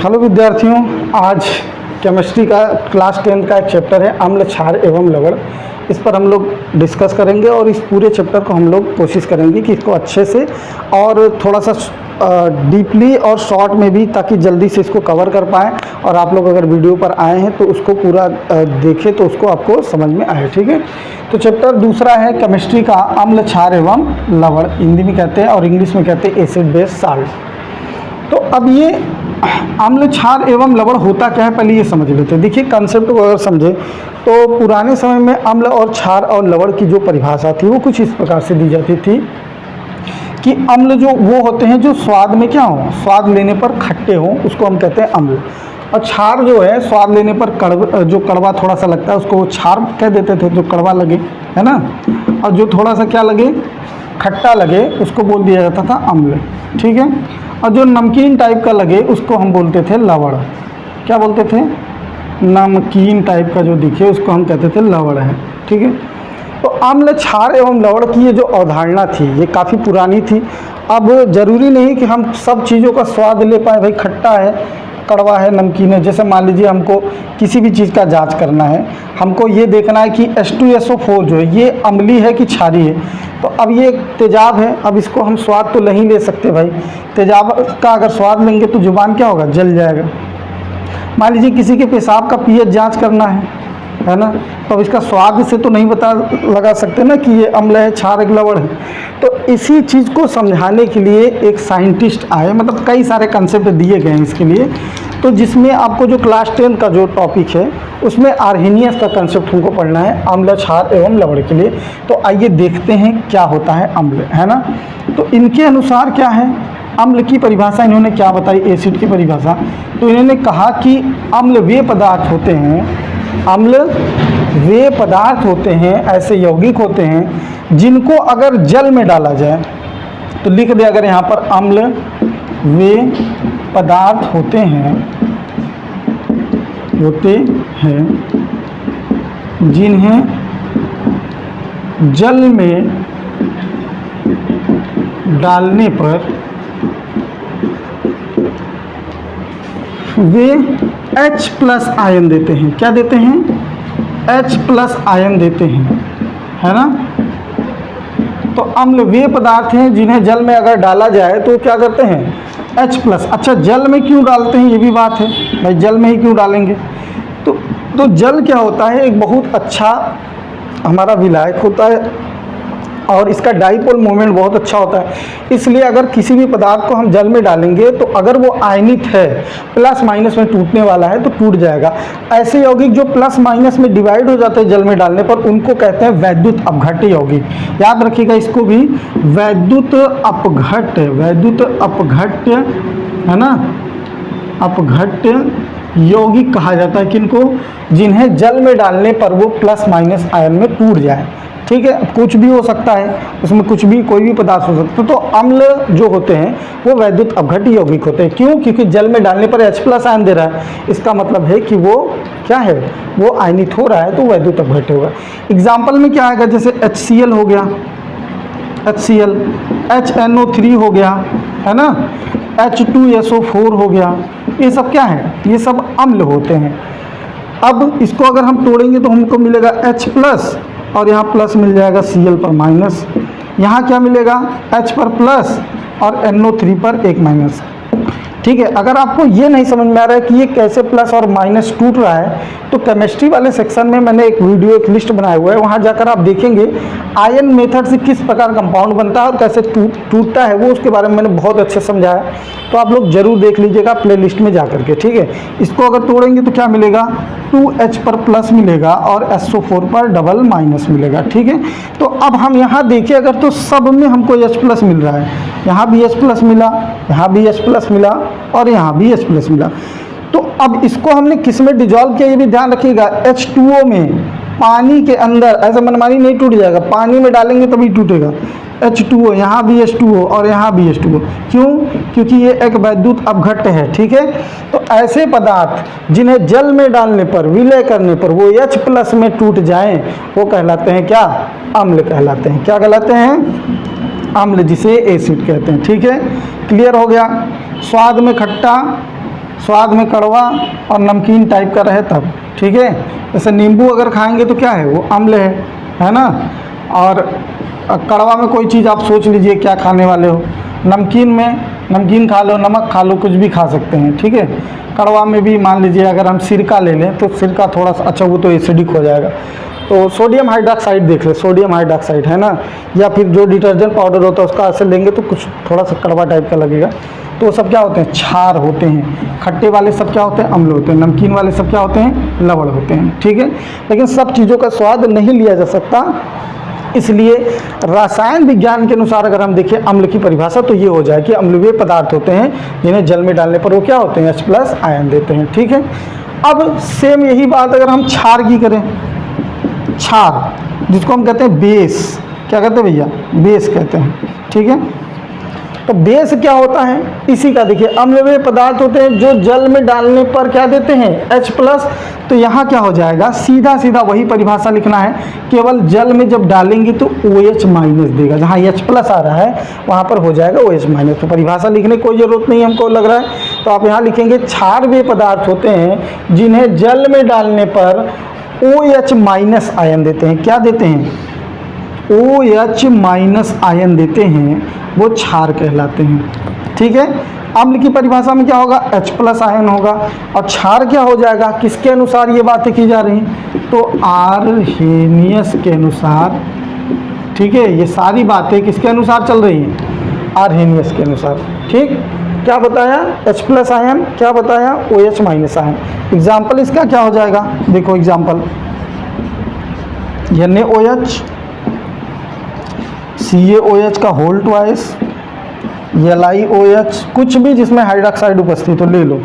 Hello विद्यार्थियों, आज chemistry का क्लास 10 का एक चैप्टर है अम्ल, क्षार एवं लवण। इस पर हम लोग डिस्कस करेंगे और इस पूरे चैप्टर को हम लोग कोशिश करेंगे कि इसको अच्छे से और थोड़ा सा डीपली और शॉर्ट में भी, ताकि जल्दी से इसको कवर कर पाएँ। और आप लोग अगर वीडियो पर आए हैं तो उसको पूरा देखें तो उसको आपको समझ में आए। ठीक है, तो चैप्टर दूसरा है केमिस्ट्री का अम्ल, क्षार एवं लवण। हिंदी में कहते हैं और इंग्लिश में कहते हैं एसिड बेस साल्ट। तो अब ये अम्ल, क्षार एवं लवण होता क्या है, पहले ये समझ लेते हैं। देखिए, कंसेप्ट को अगर समझे तो पुराने समय में अम्ल और क्षार और लवण की जो परिभाषा थी वो कुछ इस प्रकार से दी जाती थी कि अम्ल जो वो होते हैं जो स्वाद में क्या हो, स्वाद लेने पर खट्टे हों, उसको हम कहते हैं अम्ल। और क्षार जो है स्वाद लेने पर जो कड़वा थोड़ा सा लगता है उसको वो क्षार कह देते थे, जो कड़वा लगे, है ना। और जो थोड़ा सा क्या लगे, खट्टा लगे, उसको बोल दिया जाता था अम्ल। ठीक है, और जो नमकीन टाइप का लगे उसको हम बोलते थे लवण। क्या बोलते थे? नमकीन टाइप का जो दिखे उसको हम कहते थे लवण है। ठीक है, तो अम्ल, क्षार एवं लवण की ये जो अवधारणा थी ये काफ़ी पुरानी थी। अब ज़रूरी नहीं कि हम सब चीज़ों का स्वाद ले पाएँ, भाई खट्टा है, कड़वा है, नमकीन है। जैसे मान लीजिए हमको किसी भी चीज़ का जांच करना है, हमको ये देखना है कि H2SO4 जो है ये अम्लीय है कि क्षारीय है। तो अब ये तेजाब है, अब इसको हम स्वाद तो नहीं ले सकते भाई। तेजाब का अगर स्वाद लेंगे तो जुबान क्या होगा, जल जाएगा। मान लीजिए किसी के पेशाब का pH जांच करना है ना, तो इसका स्वाद से तो नहीं लगा सकते ना कि ये अम्ल है, क्षार है, लवण है। तो इसी चीज़ को समझाने के लिए एक साइंटिस्ट आए, मतलब कई सारे कंसेप्ट दिए गए हैं इसके लिए। तो जिसमें आपको जो क्लास 10 का जो टॉपिक है उसमें आर्हेनियस का कंसेप्ट हमको पढ़ना है अम्ल, क्षार एवं लवण के लिए। तो आइए देखते हैं क्या होता है अम्ल, है ना। तो इनके अनुसार क्या है, अम्ल की परिभाषा इन्होंने क्या बताई, एसिड की परिभाषा। तो इन्होंने कहा कि अम्ल वे पदार्थ होते हैं, अम्ल वे पदार्थ होते हैं, ऐसे यौगिक होते हैं जिनको अगर जल में डाला जाए, तो लिख दे अगर यहाँ पर अम्ल वे पदार्थ होते हैं जिन्हें जल में डालने पर वे H+ आयन देते हैं। क्या देते हैं? H+ आयन देते हैं, है ना। तो अम्ल वे पदार्थ हैं जिन्हें जल में अगर डाला जाए तो क्या करते हैं, H+। अच्छा, जल में क्यों डालते हैं, ये भी बात है भाई, जल में ही क्यों डालेंगे। तो जल क्या होता है, एक बहुत अच्छा हमारा विलायक होता है और इसका डाइपोल मोमेंट बहुत अच्छा होता है। इसलिए अगर किसी भी पदार्थ को हम जल में डालेंगे तो अगर वो आयनित है, प्लस माइनस में टूटने वाला है, तो टूट जाएगा। ऐसे यौगिक जो प्लस माइनस में डिवाइड हो जाते हैं जल में डालने पर, उनको कहते हैं वैद्युत अपघट्य यौगिक। याद रखिएगा इसको भी, वैद्युत अपघट्य, है ना, अपघट्य यौगिक कहा जाता है किनको, जिन्हें जल में डालने पर वो प्लस माइनस आयन में टूट जाए। ठीक है, कुछ भी हो सकता है उसमें, कुछ भी, कोई भी पदार्थ हो सकता है। तो अम्ल जो होते हैं वो वैद्युत अपघट्य यौगिक होते हैं। क्यों? क्योंकि जल में डालने पर H+ आयन दे रहा है, इसका मतलब है कि वो क्या है, वो आयनित हो रहा है, तो वैद्युत अपघट्य होगा। एग्जाम्पल में क्या आएगा, जैसे HCl हो गया, HCl, HNO3 हो गया, है ना, H2SO4 हो गया, ये सब क्या है, ये सब अम्ल होते हैं। अब इसको अगर हम तोड़ेंगे तो हमको मिलेगा H+ और यहाँ प्लस मिल जाएगा Cl पर माइनस, यहाँ क्या मिलेगा, H पर प्लस और NO3 पर एक माइनस। ठीक है, अगर आपको ये नहीं समझ में आ रहा है कि ये कैसे प्लस और माइनस टूट रहा है, तो केमिस्ट्री वाले सेक्शन में मैंने एक वीडियो, एक लिस्ट बनाया हुआ है, वहाँ जाकर आप देखेंगे आयन मेथड से किस प्रकार कंपाउंड बनता है और कैसे टूटता है, वो उसके बारे में मैंने बहुत अच्छे समझाया। तो आप लोग जरूर देख लीजिएगा प्ले लिस्ट में जा करके। ठीक है, इसको अगर तोड़ेंगे तो क्या मिलेगा, 2H पर प्लस मिलेगा और SO4 पर डबल माइनस मिलेगा। ठीक है, तो अब हम यहाँ देखें अगर, तो सब में हमको H+ मिल रहा है, यहाँ भी H+ मिला, यहाँ भी H+ मिला और यहाँ भी H+ मिला। तो अब इसको हमने किस में डिजॉल्व किया, ये भी ध्यान रखिएगा, H2O में, पानी के अंदर। ऐसा मनमानी नहीं टूट जाएगा, पानी में डालेंगे तभी टूटेगा। H2O, यहाँ भी H2O और यहाँ भी H2O। क्यों? क्योंकि ये एक वैद्युत अपघट्य है। ठीक है, तो ऐसे पदार्थ जिन्हें जल में डालने पर, विलय करने पर वो H+ में टूट जाएं, वो कहलाते हैं क्या, अम्ल कहलाते हैं। क्या कहलाते हैं, अम्ल, जिसे एसिड कहते हैं। ठीक है, क्लियर हो गया। स्वाद में खट्टा, स्वाद में कड़वा और नमकीन टाइप का रहे तब, ठीक है। जैसे नींबू अगर खाएंगे तो क्या है, वो अम्ल है ना। और कड़वा में कोई चीज़ आप सोच लीजिए क्या खाने वाले हो। नमकीन में नमकीन खा लो, नमक खा लो, कुछ भी खा सकते हैं, ठीक है। कड़वा में भी मान लीजिए अगर हम सिरका ले लें तो सिरका थोड़ा सा अच्छा, वो तो एसिडिक हो जाएगा। तो सोडियम हाइड्रॉक्साइड देख ले, सोडियम हाइड्रॉक्साइड है ना, या फिर जो डिटर्जेंट पाउडर होता है उसका ऐसे लेंगे तो कुछ थोड़ा सा कड़वा टाइप का लगेगा। तो सब क्या होते हैं, क्षार होते हैं। खट्टे वाले सब क्या होते हैं, अम्ल होते हैं। नमकीन वाले सब क्या होते हैं, लवण होते हैं, ठीक है। लेकिन सब चीज़ों का स्वाद नहीं लिया जा सकता, इसलिए रसायन विज्ञान के अनुसार अगर हम देखें अम्ल की परिभाषा तो ये हो जाए कि अम्ल वे पदार्थ होते हैं जिन्हें जल में डालने पर वो क्या होते हैं, H+ आयन देते हैं, ठीक है। अब सेम यही बात अगर हम क्षार की करें, क्षार जिसको हम कहते हैं बेस, क्या कहते हैं भैया, बेस कहते हैं, ठीक है। तो बेस क्या होता है, इसी का देखिए अम्लवेय पदार्थ होते हैं जो जल में डालने पर क्या देते हैं, H+। तो यहाँ क्या हो जाएगा, सीधा सीधा वही परिभाषा लिखना है, केवल जल में जब डालेंगे तो OH- देगा। जहाँ H+ आ रहा है वहाँ पर हो जाएगा OH-। तो परिभाषा लिखने की कोई ज़रूरत नहीं हमको लग रहा है। तो आप यहाँ लिखेंगे क्षार वे पदार्थ होते हैं जिन्हें जल में डालने पर OH- आयन देते हैं। क्या देते हैं, OH- आयन देते हैं, वो क्षार कहलाते हैं, ठीक है। अम्ल की परिभाषा में क्या होगा, H+ आयन होगा। और क्षार क्या हो जाएगा, किसके अनुसार ये बातें की जा रही हैं, तो आर्हेनियस के अनुसार, ठीक है। ये सारी बातें किसके अनुसार चल रही हैं, आर्हेनियस के अनुसार, ठीक। क्या बताया, H+ आयन, क्या बताया, OH- आयन। एग्जाम्पल इसका क्या हो जाएगा, देखो एग्जाम्पल, NaOH, CaOH का होल ट्वाइस, LiOH, कुछ भी जिसमें हाइड्रोक्साइड उपस्थित हो ले लो,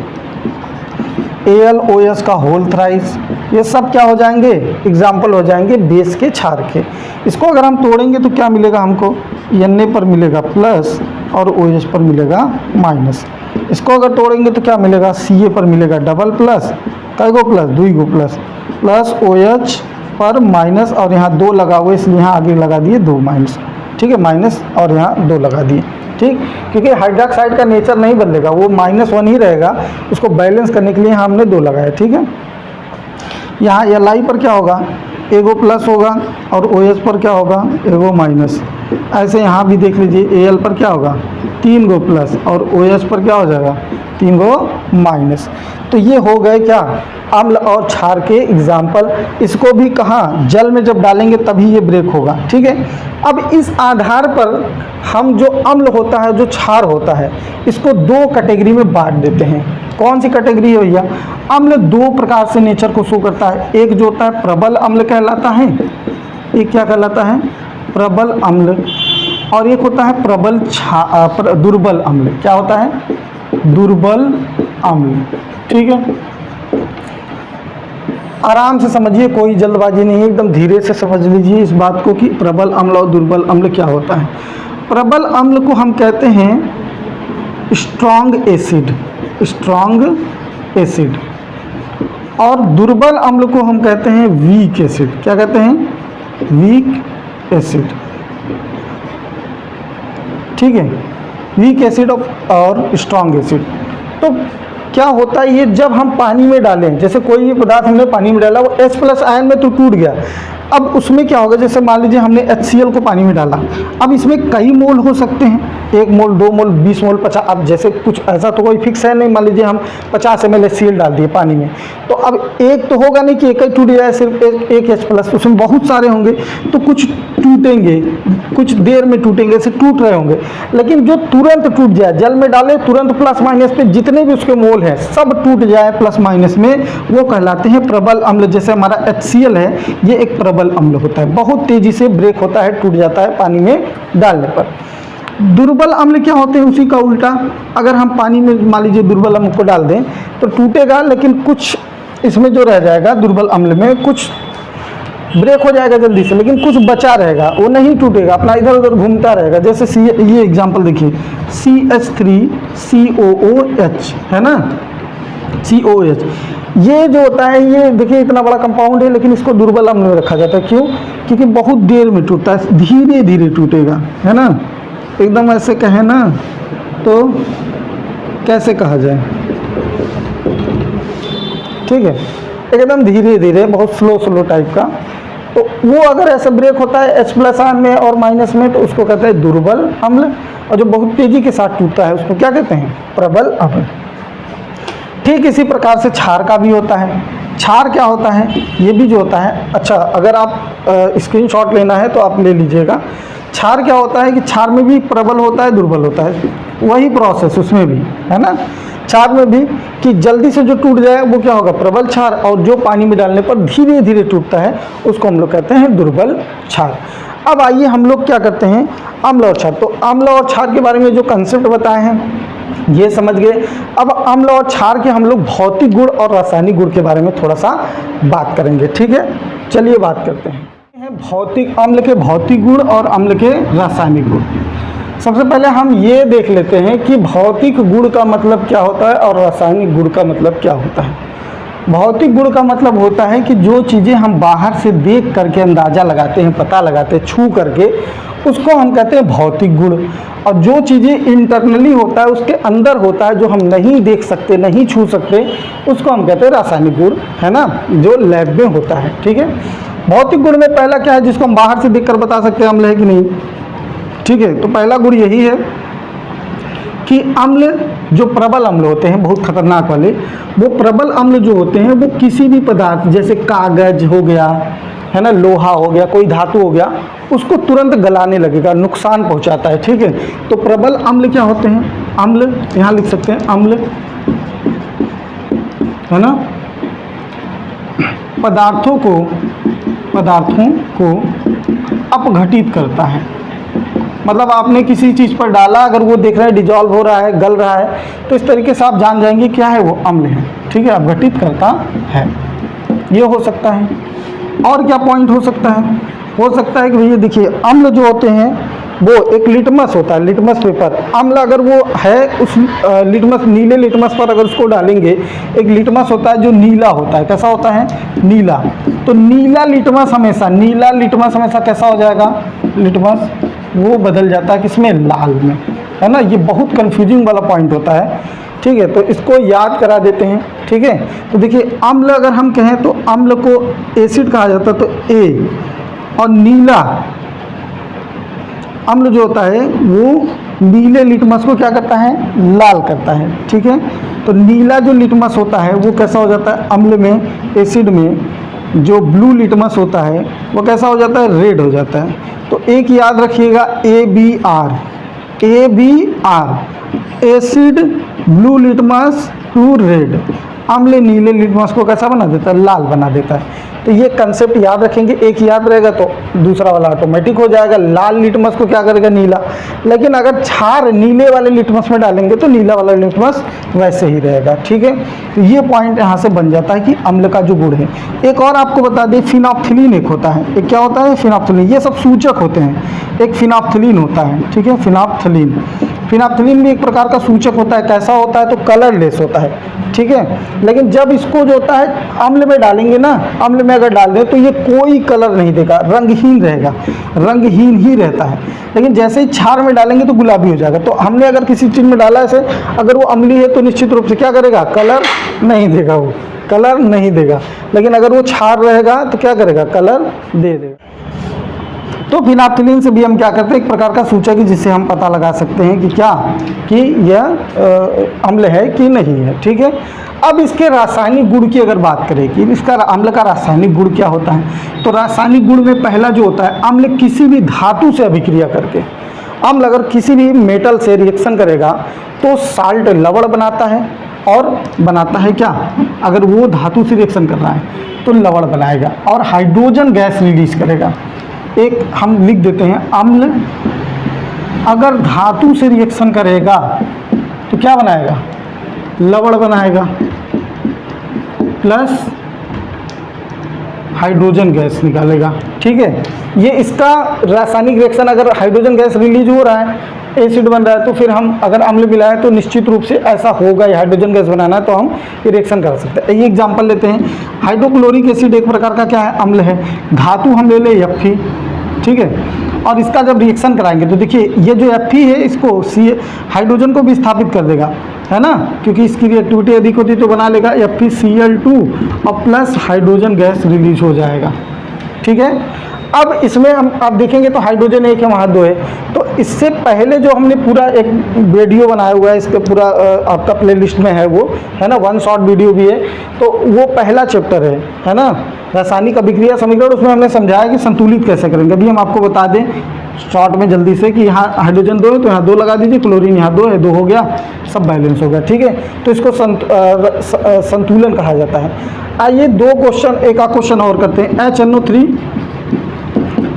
AlOH का होल थ्राइस, ये सब क्या हो जाएंगे, एग्जाम्पल हो जाएंगे बेस के, क्षार के। इसको अगर हम तोड़ेंगे तो क्या मिलेगा हमको, Na पर मिलेगा प्लस और OH पर मिलेगा माइनस। इसको अगर तोड़ेंगे तो क्या मिलेगा, Ca पर मिलेगा डबल प्लस, कई गो प्लस, 2 गो प्लस, प्लस OH पर माइनस, और यहाँ 2 लगा हुआ इसलिए यहाँ आगे लगा दिए 2 माइनस, ठीक है, माइनस और यहाँ 2 लगा दिए, ठीक। क्योंकि हाइड्रोक्साइड का नेचर नहीं बदलेगा, वो -1 ही रहेगा, उसको बैलेंस करने के लिए हमने 2 लगाया, ठीक है। यहाँ Li पर क्या होगा, एगो प्लस होगा, और OH पर क्या होगा, एगो माइनस। ऐसे यहाँ भी देख लीजिए, Al पर क्या होगा, 3 गो प्लस, और OH पर क्या हो जाएगा, 3 गो माइनस। तो ये हो गए क्या, अम्ल और क्षार के एग्जाम्पल। इसको भी कहाँ, जल में जब डालेंगे तभी ये ब्रेक होगा, ठीक है। अब इस आधार पर हम जो अम्ल होता है, जो क्षार होता है, इसको 2 कैटेगरी में बांट देते हैं। कौन सी कैटेगरी है भैया, अम्ल 2 प्रकार से नेचर को शो करता है। एक जो होता है प्रबल अम्ल कहलाता है, एक क्या कहलाता है, प्रबल अम्ल, और एक होता है दुर्बल अम्ल। क्या होता है, दुर्बल अम्ल, ठीक है। आराम से समझिए, कोई जल्दबाजी नहीं है, एकदम धीरे से समझ लीजिए इस बात को कि प्रबल अम्ल और दुर्बल अम्ल क्या होता है। प्रबल अम्ल को हम कहते हैं स्ट्रॉन्ग एसिड, स्ट्रॉन्ग एसिड, और दुर्बल अम्ल को हम कहते हैं वीक एसिड। क्या कहते हैं, वीक एसिड, ठीक है। वीक एसिड और स्ट्रॉन्ग एसिड। तो क्या होता है, ये जब हम पानी में डालें, जैसे कोई भी पदार्थ हमने पानी में डाला, वो H+ आयन में तो टूट गया। अब उसमें क्या होगा, जैसे मान लीजिए हमने HCl को पानी में डाला, अब इसमें कई मोल हो सकते हैं, 1 मोल, 2 मोल, 20 मोल, 50। अब जैसे कुछ ऐसा तो कोई फिक्स है नहीं, मान लीजिए हम 50 ml HCl डाल दिए पानी में, तो अब एक तो होगा नहीं कि एक ही टूट जाए, सिर्फ एक H+, उसमें बहुत सारे होंगे, तो कुछ टूटेंगे, कुछ देर में टूटेंगे, ऐसे टूट रहे होंगे। लेकिन जो तुरंत टूट जाए, जल में डाले तुरंत प्लस माइनस पे जितने भी उसके मोल हैं सब टूट जाए प्लस माइनस में, वो कहलाते हैं प्रबल अम्ल। जैसे हमारा HCl है, ये एक प्रबल अम्ल होता है, बहुत तेजी से ब्रेक होता है, टूट जाता है पानी में डालने पर। दुर्बल अम्ल क्या होते हैं, उसी का उल्टा, अगर हम पानी में मान लीजिए दुर्बल अम्ल को डाल दें तो टूटेगा, लेकिन कुछ इसमें जो रह जाएगा दुर्बल अम्ल में, कुछ ब्रेक हो जाएगा जल्दी से, लेकिन कुछ बचा रहेगा, वो नहीं टूटेगा, अपना इधर उधर घूमता रहेगा। जैसे ये एग्जांपल देखिए, CH3COOH है ना, COH, ये जो होता है, ये देखिए इतना बड़ा कंपाउंड है, लेकिन इसको दुर्बल अम्ल में रखा जाता है। क्यों, क्योंकि बहुत देर में टूटता है, धीरे धीरे टूटेगा, है ना। एकदम ऐसे कहें ना तो कैसे कहा जाए, ठीक है, एकदम धीरे धीरे, बहुत स्लो टाइप का। तो वो अगर ऐसे ब्रेक होता है H+ आयन में और माइनस में, तो उसको कहते हैं दुर्बल अम्ल, और जो बहुत तेजी के साथ टूटता है उसको क्या कहते हैं, प्रबल अम्ल। ठीक इसी प्रकार से क्षार का भी होता है। क्षार क्या होता है, ये भी जो होता है, अच्छा अगर आप स्क्रीनशॉट लेना है तो आप ले लीजिएगा। क्षार क्या होता है कि क्षार में भी प्रबल होता है, दुर्बल होता है, वही प्रोसेस उसमें भी है ना। क्षार में भी कि जल्दी से जो टूट जाए वो क्या होगा, प्रबल क्षार, और जो पानी में डालने पर धीरे धीरे टूटता है उसको हम लोग कहते हैं दुर्बल क्षार। अब आइए हम लोग क्या करते हैं, अम्ल और क्षार। तो अम्ल और क्षार के बारे में जो कंसेप्ट बताए हैं ये समझ गए। अब अम्ल और क्षार के हम लोग भौतिक गुण और रासायनिक गुण के बारे में थोड़ा सा बात करेंगे, ठीक है। चलिए बात करते हैं भौतिक, अम्ल के भौतिक गुण और अम्ल के रासायनिक गुण। सबसे पहले हम ये देख लेते हैं कि भौतिक गुण का मतलब क्या होता है और रासायनिक गुण का मतलब क्या होता है। भौतिक गुण का मतलब होता है कि जो चीज़ें हम बाहर से देख करके अंदाज़ा लगाते हैं, पता लगाते हैं, छू करके, उसको हम कहते हैं भौतिक गुण। और जो चीज़ें इंटरनली होता है, उसके अंदर होता है, जो हम नहीं देख सकते, नहीं छू सकते, उसको हम कहते हैं रासायनिक गुण, है ना, जो लैब में होता है, ठीक है। भौतिक गुण में पहला क्या है, जिसको हम बाहर से देखकर बता सकते हैं अम्ल है कि नहीं, ठीक है। तो पहला गुण यही है कि अम्ल, जो प्रबल अम्ल होते हैं बहुत खतरनाक वाले, वो प्रबल अम्ल जो होते हैं वो किसी भी पदार्थ, जैसे कागज हो गया, है ना, लोहा हो गया, कोई धातु हो गया, उसको तुरंत गलाने लगेगा, नुकसान पहुंचाता है, ठीक है। तो प्रबल अम्ल क्या होते हैं, अम्ल यहाँ लिख सकते हैं, अम्ल, है ना, पदार्थों को अपघटित करता है। मतलब आपने किसी चीज़ पर डाला, अगर वो देख रहे हैं डिजॉल्व हो रहा है, गल रहा है, तो इस तरीके से आप जान जाएंगे क्या है, वो अम्ल है, ठीक है, अपघटित करता है। ये हो सकता है। और क्या पॉइंट हो सकता है, हो सकता है कि भैया देखिए, अम्ल जो होते हैं वो एक लिटमस होता है, लिटमस पेपर। अम्ल अगर वो है, उस लिटमस, नीले लिटमस पर अगर उसको डालेंगे, एक लिटमस होता है जो नीला होता है, कैसा होता है, नीला। तो नीला लिटमस हमेशा कैसा हो जाएगा, लिटमस वो बदल जाता है किसमें, लाल में, है ना। ये बहुत कंफ्यूजिंग वाला पॉइंट होता है, ठीक है। तो इसको याद करा देते हैं, ठीक है। तो देखिए, अम्ल अगर हम कहें तो अम्ल को एसिड कहा जाता है, तो ए, और नीला अम्ल जो होता है वो नीले लिटमस को क्या करता है, लाल करता है, ठीक है। तो नीला जो लिटमस होता है वो कैसा हो जाता है अम्ल में, एसिड में। जो ब्लू लिटमस होता है वो कैसा हो जाता है, रेड हो जाता है। तो एक याद रखिएगा, ABR, acid blue litmus to red, अम्ल नीले लिटमस को कैसा बना देता है, लाल बना देता है। तो ये कंसेप्ट याद रखेंगे, एक याद रहेगा तो दूसरा वाला ऑटोमेटिक हो जाएगा। लाल लिटमस को क्या करेगा, नीला। लेकिन अगर क्षार नीले वाले लिटमस में डालेंगे तो नीला वाला लिटमस वैसे ही रहेगा, ठीक है। तो ये पॉइंट यहाँ से बन जाता है कि अम्ल का जो गुण है। एक और आपको बता दें, फिनोप्थिलीन एक होता है, एक क्या होता है, फिनोप्थिलीन। ये सब सूचक होते हैं। एक फिनोप्थिलीन होता है, ठीक है, फिनोप्थिलीन भी एक प्रकार का सूचक होता है। कैसा होता है, तो कलरलेस होता है, ठीक है। लेकिन जब इसको जो होता है अम्ल में डालेंगे ना, अम्ल में अगर डाल दें तो ये कोई कलर नहीं देगा, रंगहीन रहेगा, रंगहीन ही रहता है। लेकिन जैसे ही क्षार में डालेंगे तो गुलाबी हो जाएगा। तो हमने अगर किसी चीज़ में डाला ऐसे, अगर वो अम्लीय है तो निश्चित रूप से क्या करेगा, कलर नहीं देगा, वो कलर नहीं देगा। लेकिन अगर वो क्षार रहेगा तो क्या करेगा, कलर दे देगा। तो फिनोप्थिलीन से भी हम क्या करते हैं, एक प्रकार का सूचक है जिससे हम पता लगा सकते हैं कि क्या, कि यह अम्ल है कि नहीं है, ठीक है। अब इसके रासायनिक गुण की अगर बात करें कि इसका अम्ल का रासायनिक गुण क्या होता है, तो रासायनिक गुण में पहला जो होता है, अम्ल किसी भी धातु से अभिक्रिया करके, अम्ल अगर किसी भी मेटल से रिएक्शन करेगा तो साल्ट लवण बनाता है, और बनाता है क्या, अगर वो धातु से रिएक्शन कर रहा है तो लवण बनाएगा और हाइड्रोजन गैस रिलीज करेगा। एक हम लिख देते हैं, अम्ल अगर धातु से रिएक्शन करेगा तो क्या बनाएगा, लवण बनाएगा प्लस हाइड्रोजन गैस निकालेगा, ठीक है। ये इसका रासायनिक रिएक्शन, अगर हाइड्रोजन गैस रिलीज हो रहा है, एसिड बन रहा है, तो फिर हम अगर अम्ल मिलाएं तो निश्चित रूप से ऐसा होगा, ये हाइड्रोजन गैस बनाना है तो हम ये रिएक्शन कर सकते हैं। ये एग्जांपल लेते हैं, हाइड्रोक्लोरिक एसिड एक प्रकार का क्या है, अम्ल है। धातु हम ले लें Fe, ठीक है। और इसका जब रिएक्शन कराएंगे तो देखिए ये जो Fe है इसको सी हाइड्रोजन को भी स्थापित कर देगा, है ना, क्योंकि इसकी रिएक्टिविटी अधिक होती है तो बना लेगा FeCl2 और प्लस हाइड्रोजन गैस रिलीज हो जाएगा, ठीक है। अब इसमें हम आप देखेंगे तो हाइड्रोजन एक है, वहाँ 2 है। तो इससे पहले जो हमने पूरा एक वीडियो बनाया हुआ है, इसके पूरा आपका प्लेलिस्ट में है वो, है ना, 1 शॉर्ट वीडियो भी है। तो वो पहला चैप्टर है ना, रासायनिक अभिक्रिया समीकरण। उसमें हमने समझाया कि संतुलित कैसे करेंगे। अभी हम आपको बता दें शॉर्ट में जल्दी से कि यहाँ हाइड्रोजन 2 है तो यहाँ 2 लगा दीजिए, क्लोरीन यहाँ 2 है, 2 हो गया, सब बैलेंस हो गया, ठीक है। तो इसको संतुलन कहा जाता है। आइए 2 क्वेश्चन, एक आध क्वेश्चन और करते हैं। HNO3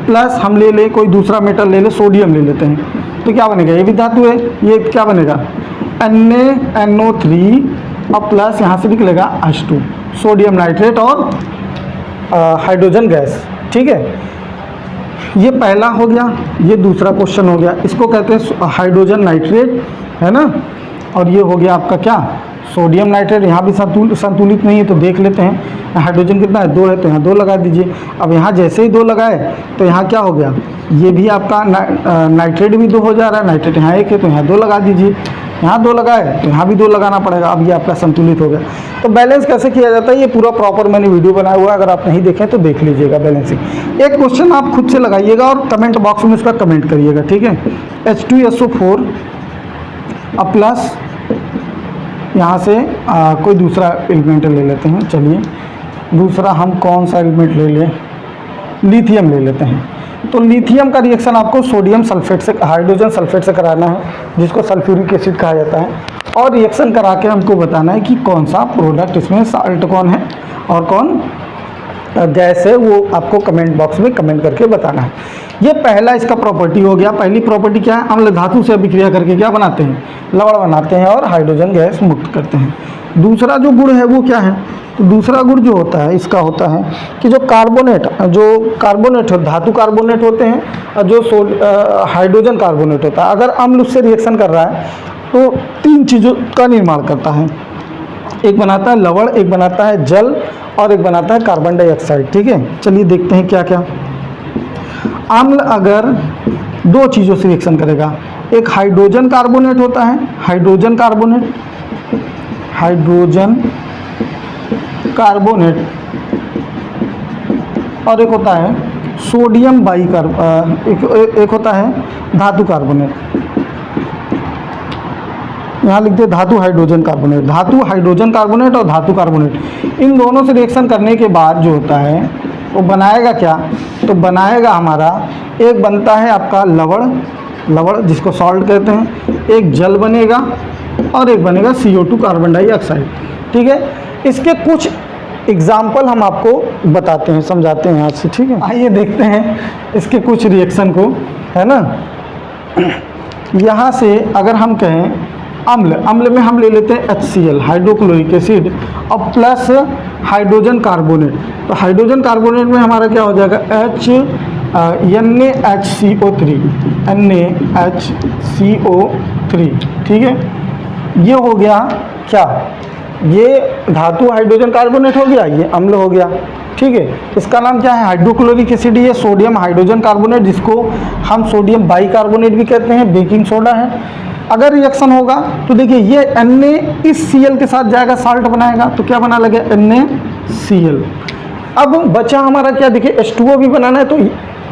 प्लस हम ले लें कोई दूसरा मेटल ले लें, सोडियम ले लेते हैं, तो क्या बनेगा, ये भी धातु है, ये क्या बनेगा NaNO3 और प्लस यहाँ से निकलेगा H2, सोडियम नाइट्रेट और हाइड्रोजन गैस, ठीक है। ये पहला हो गया, ये दूसरा क्वेश्चन हो गया। इसको कहते हैं हाइड्रोजन नाइट्रेट, है ना, और ये हो गया आपका क्या, सोडियम नाइट्रेट। यहाँ भी संतुलित नहीं है तो देख लेते हैं हाइड्रोजन कितना है, 2 है तो यहाँ 2 लगा दीजिए। अब यहाँ जैसे ही 2 लगाए तो यहाँ क्या हो गया, ये भी आपका नाइट्रेट भी 2 हो जा रहा है, नाइट्रेट यहाँ 1 है तो यहाँ 2 लगा दीजिए, यहाँ 2 लगाए तो यहाँ भी 2 लगाना पड़ेगा। अब ये आपका संतुलित हो गया। तो बैलेंस कैसे किया जाता है ये पूरा प्रॉपर मैंने वीडियो बनाया हुआ है, अगर आप नहीं देखें तो देख लीजिएगा बैलेंसिंग। एक क्वेश्चन आप खुद से लगाइएगा और कमेंट बॉक्स में उसका कमेंट करिएगा, ठीक है। H2SO4 अब प्लस यहाँ से कोई दूसरा एलिमेंट ले लेते हैं। चलिए दूसरा हम कौन सा एलिमेंट ले लें, लिथियम ले लेते हैं। तो लिथियम का रिएक्शन आपको सोडियम सल्फेट से, हाइड्रोजन सल्फेट से कराना है, जिसको सल्फ्यूरिक एसिड कहा जाता है। और रिएक्शन करा के हमको बताना है कि कौन सा प्रोडक्ट इसमें साल्ट कौन है और कौन गैस है, वो आपको कमेंट बॉक्स में कमेंट करके बताना है। ये पहला इसका प्रॉपर्टी हो गया। पहली प्रॉपर्टी क्या है, अम्ल धातु से अभिक्रिया करके क्या बनाते हैं, लवण बनाते हैं और हाइड्रोजन गैस मुक्त करते हैं। दूसरा जो गुण है वो क्या है, तो दूसरा गुण जो होता है इसका होता है कि जो कार्बोनेट धातु कार्बोनेट होते हैं और जो हाइड्रोजन कार्बोनेट होता है, अगर अम्ल उससे रिएक्शन कर रहा है तो 3 चीज़ों का निर्माण करता है। एक बनाता है लवण, एक बनाता है जल और एक बनाता है कार्बन डाइऑक्साइड, ठीक है। चलिए देखते हैं क्या क्या। अम्ल अगर 2 चीज़ों से रिएक्शन करेगा, एक हाइड्रोजन कार्बोनेट होता है, हाइड्रोजन कार्बोनेट और एक होता है सोडियम एक होता है धातु कार्बोनेट। यहाँ लिख दे धातु हाइड्रोजन कार्बोनेट, धातु हाइड्रोजन कार्बोनेट और धातु कार्बोनेट। इन दोनों से रिएक्शन करने के बाद जो होता है वो बनाएगा क्या, तो बनाएगा हमारा, एक बनता है आपका लवण जिसको सॉल्ट कहते हैं, एक जल बनेगा और एक बनेगा CO2 कार्बन डाइऑक्साइड, ठीक है। इसके कुछ एग्जाम्पल हम आपको बताते हैं, समझाते हैं आज से, ठीक है। आइए देखते हैं इसके कुछ रिएक्शन को, है ना। यहाँ से अगर हम कहें अम्ल में हम ले लेते हैं HCl हाइड्रोक्लोरिक एसिड और प्लस हाइड्रोजन कार्बोनेट। तो हाइड्रोजन कार्बोनेट में हमारा क्या हो जाएगा NaHCO3, ठीक है। ये हो गया क्या, ये धातु हाइड्रोजन कार्बोनेट हो गया, ये अम्ल हो गया, ठीक है। इसका नाम क्या है, हाइड्रोक्लोरिक एसिड। ये सोडियम हाइड्रोजन कार्बोनेट, जिसको हम सोडियम बाइकार्बोनेट भी कहते हैं, बेकिंग सोडा है। अगर रिएक्शन होगा तो देखिए ये Na इस Cl के साथ जाएगा, साल्ट बनाएगा, तो क्या बना लगे NaCl। अब बचा हमारा क्या, देखिए H2O भी बनाना है, तो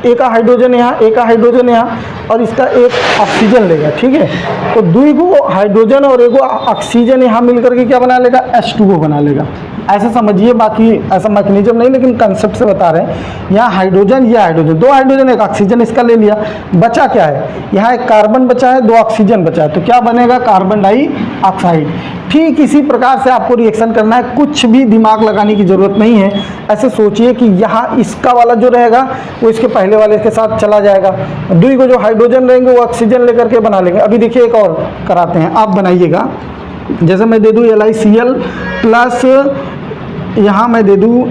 एक हाइड्रोजन यहाँ, एक हाइड्रोजन यहाँ और इसका एक ऑक्सीजन लेगा, ठीक है। तो 2 हाइड्रोजन और 1 ऑक्सीजन यहाँ मिल करके क्या बना लेगा, H2O बना लेगा। ऐसे समझिए, बाकी ऐसा मैकेनिज्म नहीं, लेकिन कंसेप्ट से बता रहे हैं। यहाँ हाइड्रोजन, ये हाइड्रोजन, 2 हाइड्रोजन 1 ऑक्सीजन इसका ले लिया। बचा क्या है, यहाँ 1 कार्बन बचा है, 2 ऑक्सीजन बचा है, तो क्या बनेगा, कार्बन डाइऑक्साइड। ठीक इसी प्रकार से आपको रिएक्शन करना है, कुछ भी दिमाग लगाने की ज़रूरत नहीं है। ऐसे सोचिए कि यहाँ इसका वाला जो रहेगा वो इसके पहले वाले के साथ चला जाएगा, 2 को जो हाइड्रोजन रहेंगे वो ऑक्सीजन लेकर के बना लेंगे। अभी देखिए एक और कराते हैं, आप बनाइएगा। जैसे मैं दे दूँ LiCl प्लस यहाँ मैं दे दूँ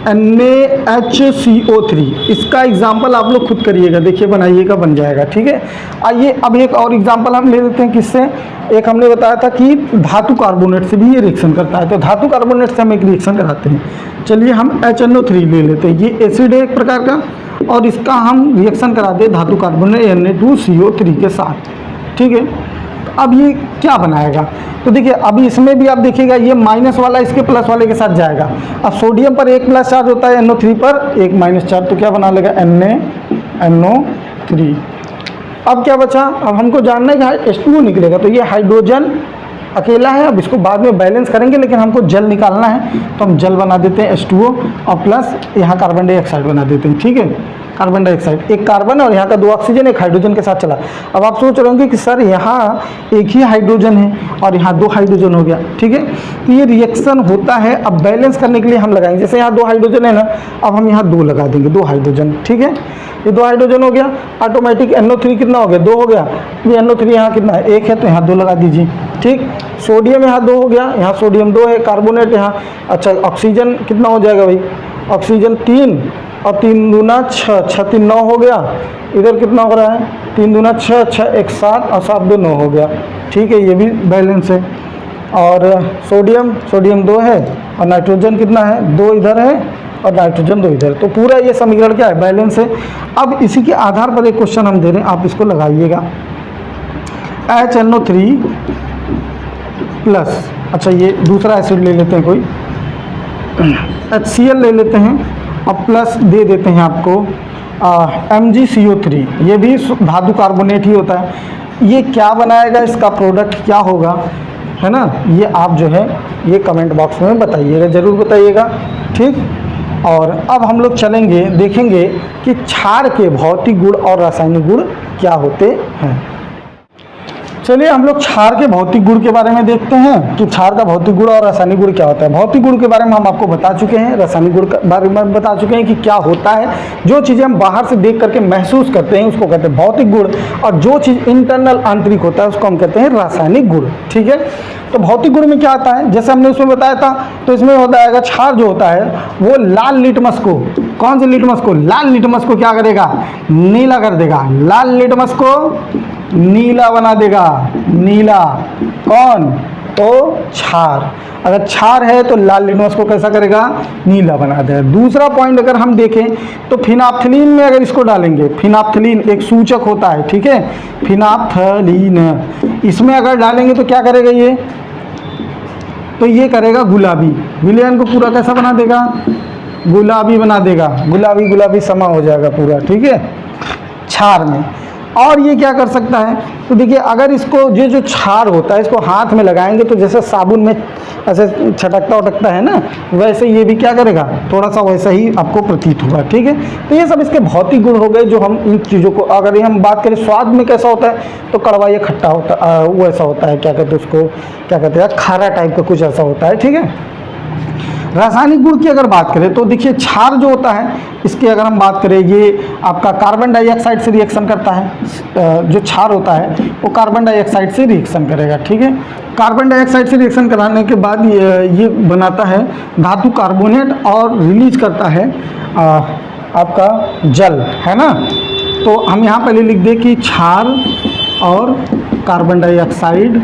NaHCO3। इसका एग्जाम्पल आप लोग खुद करिएगा, देखिए बनाइएगा, बन जाएगा, ठीक है। आइए अब एक और एग्जाम्पल हम ले लेते हैं, किससे, एक हमने बताया था कि धातु कार्बोनेट से भी ये रिएक्शन करता है, तो धातु कार्बोनेट से हम एक रिएक्शन कराते हैं। चलिए हम HNO3 ले लेते हैं, ये एसिड है एक प्रकार का और इसका हम रिएक्शन करा दें धातु कार्बोनेट Na2CO3 के साथ, ठीक है। अब ये क्या बनाएगा, तो देखिए अभी इसमें भी आप देखिएगा ये माइनस वाला इसके प्लस वाले के साथ जाएगा। अब सोडियम पर एक प्लस चार्ज होता है, NO3 पर एक माइनस चार्ज, तो क्या बना लेगा NaNO3। अब क्या बचा, अब हमको जानना है कि H2O निकलेगा, तो ये हाइड्रोजन अकेला है, अब इसको बाद में बैलेंस करेंगे, लेकिन हमको जल निकालना है तो हम जल बना देते हैं H2O और प्लस यहाँ कार्बन डाइऑक्साइड बना देते हैं, ठीक है। कार्बन डाइऑक्साइड, एक कार्बन और यहाँ का 2 ऑक्सीजन एक हाइड्रोजन के साथ चला। अब आप सोच रहे होंगे कि सर यहाँ एक ही हाइड्रोजन है और यहाँ 2 हाइड्रोजन हो गया, ठीक है। तो ये रिएक्शन होता है, अब बैलेंस करने के लिए हम लगाएंगे, जैसे यहाँ 2 हाइड्रोजन है ना, अब हम यहाँ 2 लगा देंगे, 2 हाइड्रोजन, ठीक है। ये 2 हाइड्रोजन हो गया, ऑटोमेटिक NO3 कितना हो गया, 2 हो गया। ये NO3 यहाँ कितना है, 1 है, तो यहाँ 2 लगा दीजिए, ठीक। सोडियम यहाँ 2 हो गया, यहाँ सोडियम 2 है, कार्बोनेट यहाँ, अच्छा ऑक्सीजन कितना हो जाएगा भाई, ऑक्सीजन 3 और 3 दूना 6, 6 3 9 हो गया। इधर कितना हो रहा है, 3 दूना 6, 6 1 7 और 7 2 9 हो गया, ठीक है। ये भी बैलेंस है। और सोडियम 2 है और नाइट्रोजन कितना है, 2 इधर है और नाइट्रोजन 2 इधर, तो पूरा ये समीकरण क्या है, बैलेंस है। अब इसी के आधार पर एक क्वेश्चन हम दे रहे हैं, आप इसको लगाइएगा। HNO3 प्लस, अच्छा ये दूसरा एसिड ले लेते हैं, कोई HCl ले लेते हैं और प्लस दे देते हैं आपको MgCO3, ये भी धातु कार्बोनेट ही होता है। ये क्या बनाएगा, इसका प्रोडक्ट क्या होगा, है ना, ये आप जो है ये कमेंट बॉक्स में बताइएगा, ज़रूर बताइएगा, ठीक। और अब हम लोग चलेंगे, देखेंगे कि क्षार के भौतिक गुण और रासायनिक गुण क्या होते हैं। चलिए हम लोग क्षार के भौतिक गुण के बारे में देखते हैं कि क्षार का भौतिक गुण और रासायनिक गुण क्या होता है। भौतिक गुण के बारे में हम आपको बता चुके हैं, रासायनिक गुण के बारे में बता चुके हैं कि क्या होता है। जो चीज़ें हम बाहर से देख करके महसूस करते हैं उसको कहते हैं भौतिक गुण, और जो चीज़ इंटरनल आंतरिक होता है उसको हम कहते हैं रासायनिक गुण, ठीक है। तो भौतिक गुण में क्या आता है, जैसे हमने उसमें बताया था, तो इसमें होता है क्षार जो होता है वो लाल लिटमस को, कौन से लिटमस को, लाल लिटमस को क्या करेगा, नीला कर देगा। लाल लिटमस को नीला बना देगा, नीला, कौन, तो क्षार। अगर क्षार है तो लाल लिटमस को कैसा करेगा, नीला बना देगा। दूसरा पॉइंट अगर हम देखें तो फिनाप्थलीन में अगर इसको डालेंगे, फिनाप्थलीन एक सूचक होता है, ठीक है, फिनाप्थलीन, इसमें अगर डालेंगे तो क्या करेगा ये, तो ये करेगा गुलाबी, विलयन को पूरा कैसा बना देगा, गुलाबी बना देगा, गुलाबी गुलाबी समा हो जाएगा पूरा, ठीक है, क्षार में। और ये क्या कर सकता है, तो देखिए अगर इसको जो क्षार होता है इसको हाथ में लगाएंगे तो जैसे साबुन में ऐसे छटकता उटकता है ना, वैसे ये भी क्या करेगा, थोड़ा सा वैसा ही आपको प्रतीत होगा, ठीक है। तो ये सब इसके भौतिक गुण हो गए जो हम इन चीज़ों को, अगर ये हम बात करें स्वाद में कैसा होता है तो कड़वा या खट्टा होता, वो ऐसा होता है, क्या कहते हैं उसको, क्या कहते हैं, खारा टाइप का कुछ ऐसा होता है, ठीक है। रासायनिक गुण की अगर बात करें तो देखिए क्षार जो होता है इसकी अगर हम बात करें, ये आपका कार्बन डाइऑक्साइड से रिएक्शन करता है, जो क्षार होता है वो कार्बन डाइऑक्साइड से रिएक्शन करेगा, ठीक है। कार्बन डाइऑक्साइड से रिएक्शन कराने के बाद ये बनाता है धातु कार्बोनेट और रिलीज करता है आपका जल, है ना। तो हम यहाँ पहले लिख दें कि क्षार और कार्बन डाइऑक्साइड,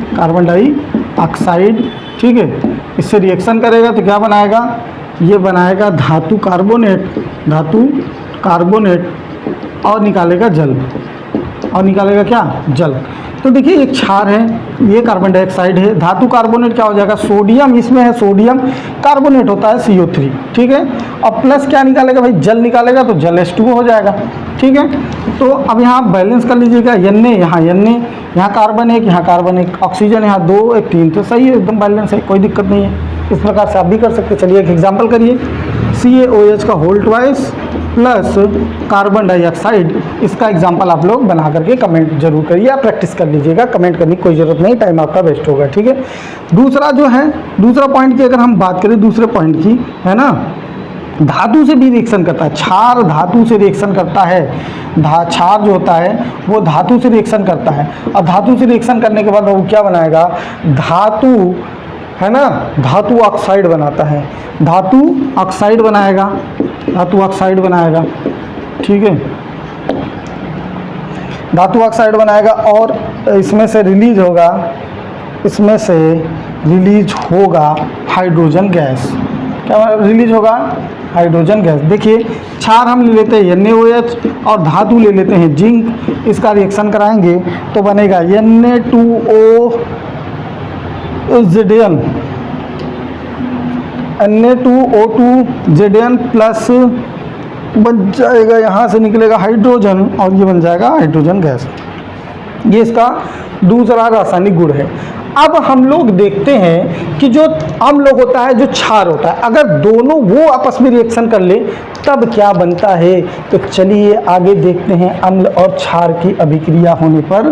ठीक है, इससे रिएक्शन करेगा तो क्या बनाएगा, ये बनाएगा धातु कार्बोनेट और निकालेगा जल, और निकालेगा क्या, जल। तो देखिए एक क्षार है, ये कार्बन डाइऑक्साइड है, धातु कार्बोनेट क्या हो जाएगा, सोडियम इसमें है, सोडियम कार्बोनेट होता है CO3, ठीक है, और प्लस क्या निकालेगा भाई, जल निकालेगा तो जल H2O हो जाएगा, ठीक है। तो अब यहाँ बैलेंस कर लीजिएगा, यहाँ कार्बन एक, यहाँ कार्बन एक, ऑक्सीजन यहाँ 2 1 3, तो सही है, एकदम बैलेंस है, कोई दिक्कत नहीं है। इस प्रकार से आप भी कर सकते। चलिए एक एग्जांपल करिए, CaOH का whole twice plus carbon dioxide, इसका एग्जांपल आप लोग बना करके कमेंट जरूर करिए, आप प्रैक्टिस कर लीजिएगा, कमेंट करने की कोई ज़रूरत नहीं, टाइम आपका वेस्ट होगा, ठीक है। दूसरा जो है, दूसरा पॉइंट की अगर हम बात करें, दूसरे पॉइंट की, है ना, धातु से भी रिएक्शन करता है, क्षार धातु से रिएक्शन करता है, क्षार जो होता है वो धातु से रिएक्शन करता है, और धातु से रिएक्शन करने के बाद वो क्या बनाएगा, धातु, है ना, धातु ऑक्साइड बनाता है, धातु ऑक्साइड बनाएगा, ठीक है, धातु ऑक्साइड बनाएगा, और इसमें से रिलीज होगा हाइड्रोजन गैस, क्या रिलीज होगा, हाइड्रोजन गैस। देखिए क्षार हम ले लेते हैं NaOH और धातु ले लेते हैं जिंक, इसका रिएक्शन कराएंगे तो बनेगा Na2O2Zn प्लस बन जाएगा, यहाँ से निकलेगा हाइड्रोजन और ये बन जाएगा हाइड्रोजन गैस। ये इसका दूसरा रासायनिक गुण है। अब हम लोग देखते हैं कि जो अम्ल होता है, जो क्षार होता है, अगर दोनों वो आपस में रिएक्शन कर ले तब क्या बनता है। तो चलिए आगे देखते हैं अम्ल और क्षार की अभिक्रिया होने पर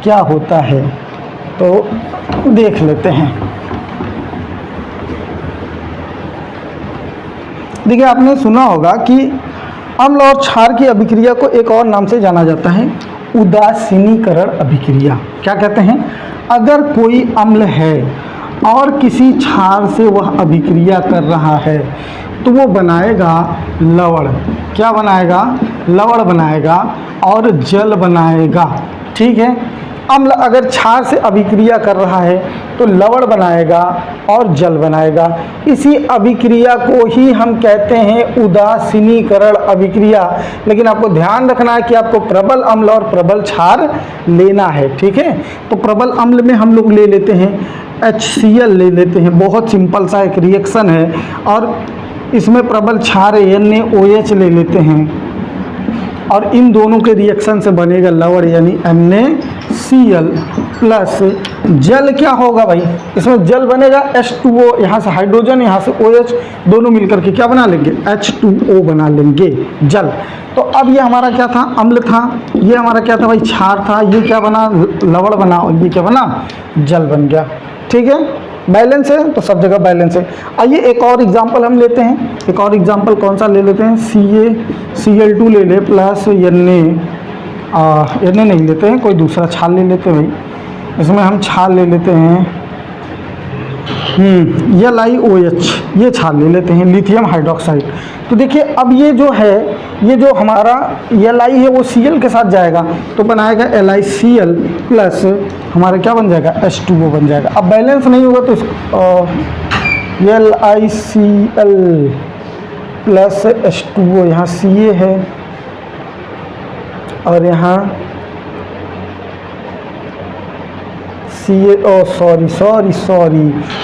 क्या होता है, तो देख लेते हैं। देखिए आपने सुना होगा कि अम्ल और क्षार की अभिक्रिया को एक और नाम से जाना जाता है, उदासीनीकरण अभिक्रिया। क्या कहते हैं, अगर कोई अम्ल है और किसी क्षार से वह अभिक्रिया कर रहा है तो वो बनाएगा लवण। क्या बनाएगा, लवण बनाएगा और जल बनाएगा। ठीक है, अम्ल अगर क्षार से अभिक्रिया कर रहा है तो लवण बनाएगा और जल बनाएगा। इसी अभिक्रिया को ही हम कहते हैं उदासीनीकरण अभिक्रिया। लेकिन आपको ध्यान रखना है कि आपको प्रबल अम्ल और प्रबल क्षार लेना है। ठीक है, तो प्रबल अम्ल में हम लोग ले लेते हैं HCl ले लेते हैं, बहुत सिंपल सा एक रिएक्शन है। और इसमें प्रबल क्षार NaOH ले लेते हैं और इन दोनों के रिएक्शन से बनेगा लवण यानी NaCl प्लस जल। क्या होगा भाई, इसमें जल बनेगा H2O, यहाँ से हाइड्रोजन यहाँ से OH, दोनों मिलकर के क्या बना लेंगे, H2O बना लेंगे, जल। तो अब ये हमारा क्या था, अम्ल था, ये हमारा क्या था भाई, क्षार था, ये क्या बना, लवण बना, और ये क्या बना, जल बन गया। ठीक है, बैलेंस है तो सब जगह बैलेंस है। आइए एक और एग्जांपल हम लेते हैं, एक और एग्जांपल कौन सा ले लेते हैं, CaCl2 ले ले प्लस Na नहीं लेते हैं, कोई दूसरा क्षार ले लेते हैं भाई। इसमें हम क्षार ले लेते हैं LiOH, ये क्षार ले लेते हैं, लिथियम हाइड्रोक्साइड। तो देखिए अब ये जो है, ये जो हमारा Li है वो Cl के साथ जाएगा तो बनाएगा LiCl प्लस हमारा क्या बन जाएगा, H2O बन जाएगा। अब बैलेंस नहीं होगा तो LiCl प्लस H2O, यहाँ Ca है और यहाँ सॉरी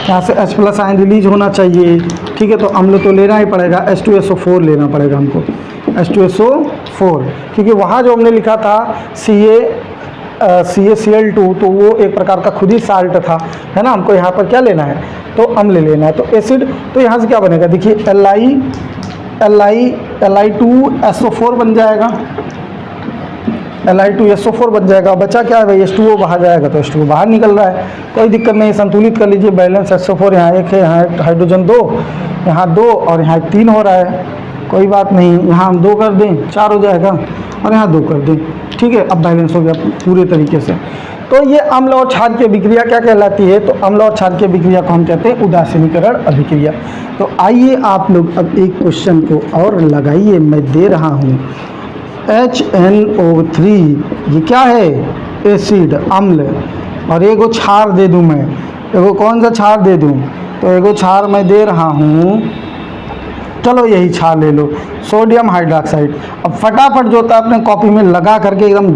यहाँ से H प्लस आयन रिलीज होना चाहिए। ठीक है, तो अम्ल तो लेना ही पड़ेगा, H2SO4 लेना पड़ेगा हमको, H2SO4, क्योंकि वहाँ जो हमने लिखा था CaCl2 तो वो एक प्रकार का खुद ही साल्ट था, है ना। हमको यहाँ पर क्या लेना है, तो अम्ल लेना है, तो एसिड। तो यहाँ से क्या बनेगा, देखिए Li2SO4 बन जाएगा, Li2SO4 बन जाएगा। बचा क्या है भाई, H2O बाहर जाएगा तो H2O बाहर निकल रहा है, कोई दिक्कत नहीं, संतुलित कर लीजिए बैलेंस। SO4 यहाँ 1 है, यहाँ हाइड्रोजन 2, यहाँ 2 और यहाँ 3 हो रहा है, कोई बात नहीं, यहाँ हम 2 कर दें 4 हो जाएगा और यहाँ 2 कर दें। ठीक है, अब बैलेंस हो गया पूरे तरीके से। तो ये अम्ल और क्षार की अभिक्रिया क्या कहलाती है, तो अम्ल और क्षार की अभिक्रिया को हम कहते हैं उदासीनीकरण अभिक्रिया। तो आइए आप लोग अब एक क्वेश्चन को और लगाइए, मैं दे रहा हूँ HNO3, ये क्या है, एसिड अम्ल, और एगो क्षार दे दूँ मैं, एगो कौन सा क्षार दे दूँ, तो एगो क्षार मैं दे रहा हूँ, चलो यही क्षार ले लो, सोडियम हाइड्रोक्साइड। अब फटाफट जो होता है अपने कॉपी में लगा करके एकदम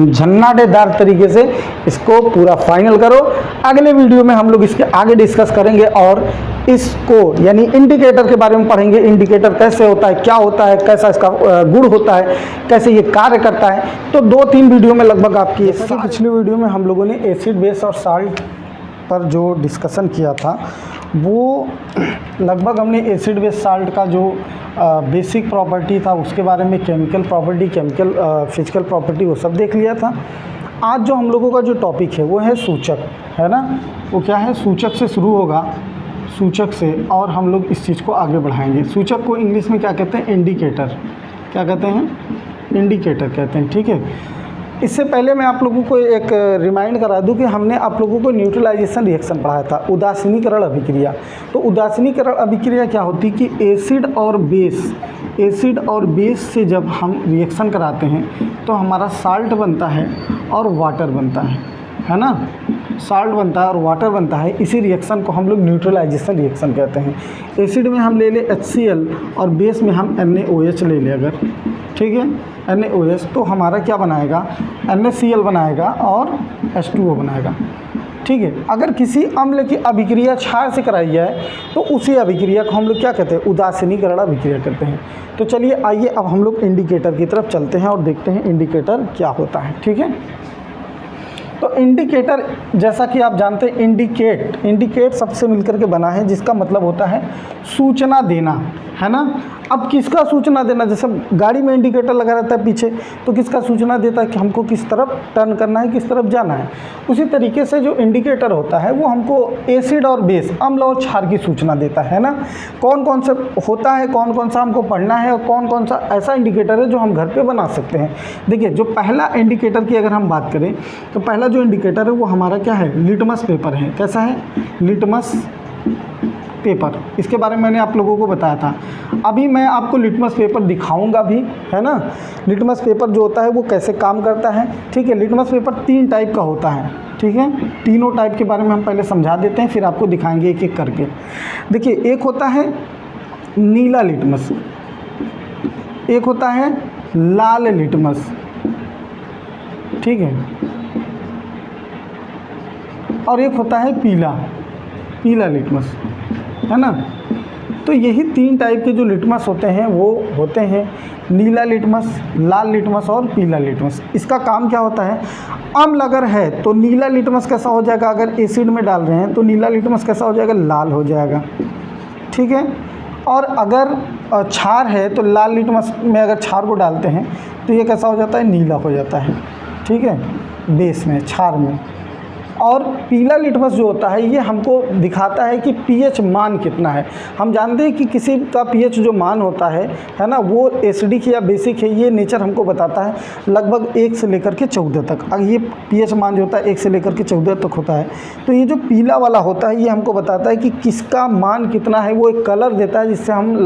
झन्नाटेदार तरीके से इसको पूरा फाइनल करो। अगले वीडियो में हम लोग इसके आगे डिस्कस करेंगे और इसको यानी इंडिकेटर के बारे में पढ़ेंगे, इंडिकेटर कैसे होता है, क्या होता है, कैसा इसका गुण होता है, कैसे ये कार्य करता है। तो 2-3 वीडियो में लगभग आपकी, पिछली वीडियो में हम लोगों ने एसिड बेस और साल्ट पर जो डिस्कशन किया था वो लगभग हमने एसिड बेस साल्ट का जो बेसिक प्रॉपर्टी था उसके बारे में, केमिकल प्रॉपर्टी, फिजिकल प्रॉपर्टी, वो सब देख लिया था। आज जो हम लोगों का जो टॉपिक है वो है सूचक, है ना। वो क्या है, सूचक से शुरू होगा, सूचक से, और हम लोग इस चीज़ को आगे बढ़ाएंगे। सूचक को इंग्लिश में क्या कहते हैं, इंडिकेटर। क्या कहते हैं, इंडिकेटर कहते हैं। ठीक है, इससे पहले मैं आप लोगों को एक रिमाइंड करा दूं कि हमने आप लोगों को न्यूट्रलाइजेशन रिएक्शन पढ़ाया था, उदासीनीकरण अभिक्रिया। तो उदासीनीकरण अभिक्रिया क्या होती है कि एसिड और बेस से जब हम रिएक्शन कराते हैं तो हमारा साल्ट बनता है और वाटर बनता है ना। साल्ट बनता है और वाटर बनता है, इसी रिएक्शन को हम लोग न्यूट्रलाइजेशन रिएक्शन कहते हैं। एसिड में हम ले ले HCl और बेस में हम NaOH ले ले अगर, ठीक है, NaOH, तो हमारा क्या बनाएगा, NaCl बनाएगा और H2O बनाएगा, ठीक है। अगर किसी अम्ल की अभिक्रिया क्षार से कराई जाए तो उसी अभिक्रिया को हम लोग क्या कहते हैं, उदासीनीकरण अभिक्रिया करते हैं। तो चलिए आइए अब हम लोग इंडिकेटर की तरफ चलते हैं और देखते हैं इंडिकेटर क्या होता है, ठीक है। तो इंडिकेटर जैसा कि आप जानते हैं, इंडिकेट सबसे मिलकर के बना है, जिसका मतलब होता है सूचना देना, है ना। अब किसका सूचना देना, जैसे गाड़ी में इंडिकेटर लगा रहता है पीछे, तो किसका सूचना देता है कि हमको किस तरफ टर्न करना है, किस तरफ जाना है। उसी तरीके से जो इंडिकेटर होता है वो हमको एसिड और बेस, अम्ल और क्षार की सूचना देता है ना। कौन कौन सा होता है, कौन कौन सा हमको पढ़ना है और कौन कौन सा ऐसा इंडिकेटर है जो हम घर पे बना सकते हैं। देखिए, जो पहला इंडिकेटर की अगर हम बात करें तो पहला जो इंडिकेटर है वो हमारा क्या है, लिटमस पेपर है। कैसा है, लिटमस पेपर। इसके बारे में मैंने आप लोगों को बताया था। अभी मैं आपको लिटमस पेपर दिखाऊंगा भी, है ना। लिटमस पेपर जो होता है वो कैसे काम करता है, ठीक है। लिटमस पेपर 3 टाइप का होता है, ठीक है। तीनों टाइप के बारे में हम पहले समझा देते हैं, फिर आपको दिखाएंगे एक एक करके। देखिए, एक होता है नीला लिटमस, एक होता है लाल लिटमस, ठीक है, और एक होता है पीला लिटमस, है ना। तो यही 3 टाइप के जो लिटमस होते हैं वो होते हैं नीला लिटमस, लाल लिटमस और पीला लिटमस। इसका काम क्या होता है, अम्ल अगर है तो नीला लिटमस कैसा हो जाएगा, अगर एसिड में डाल रहे हैं तो नीला लिटमस कैसा हो जाएगा, लाल हो जाएगा, ठीक है। और अगर क्षार है तो लाल लिटमस में अगर क्षार को डालते हैं तो ये कैसा हो जाता है, नीला हो जाता है, ठीक है, बेस में, क्षार में। और पीला लिटमस जो होता है ये हमको दिखाता है कि पीएच मान कितना है। हम जानते हैं कि किसी का पीएच जो मान होता है ना, वो एसिडिक या बेसिक है, ये नेचर हमको बताता है लगभग 1 से लेकर के 14 तक। अगर ये पीएच मान जो होता है 1 से लेकर के 14 तक होता है, तो ये जो पीला वाला होता है ये हमको बताता है कि किसका मान कितना है, वो एक कलर देता है जिससे हम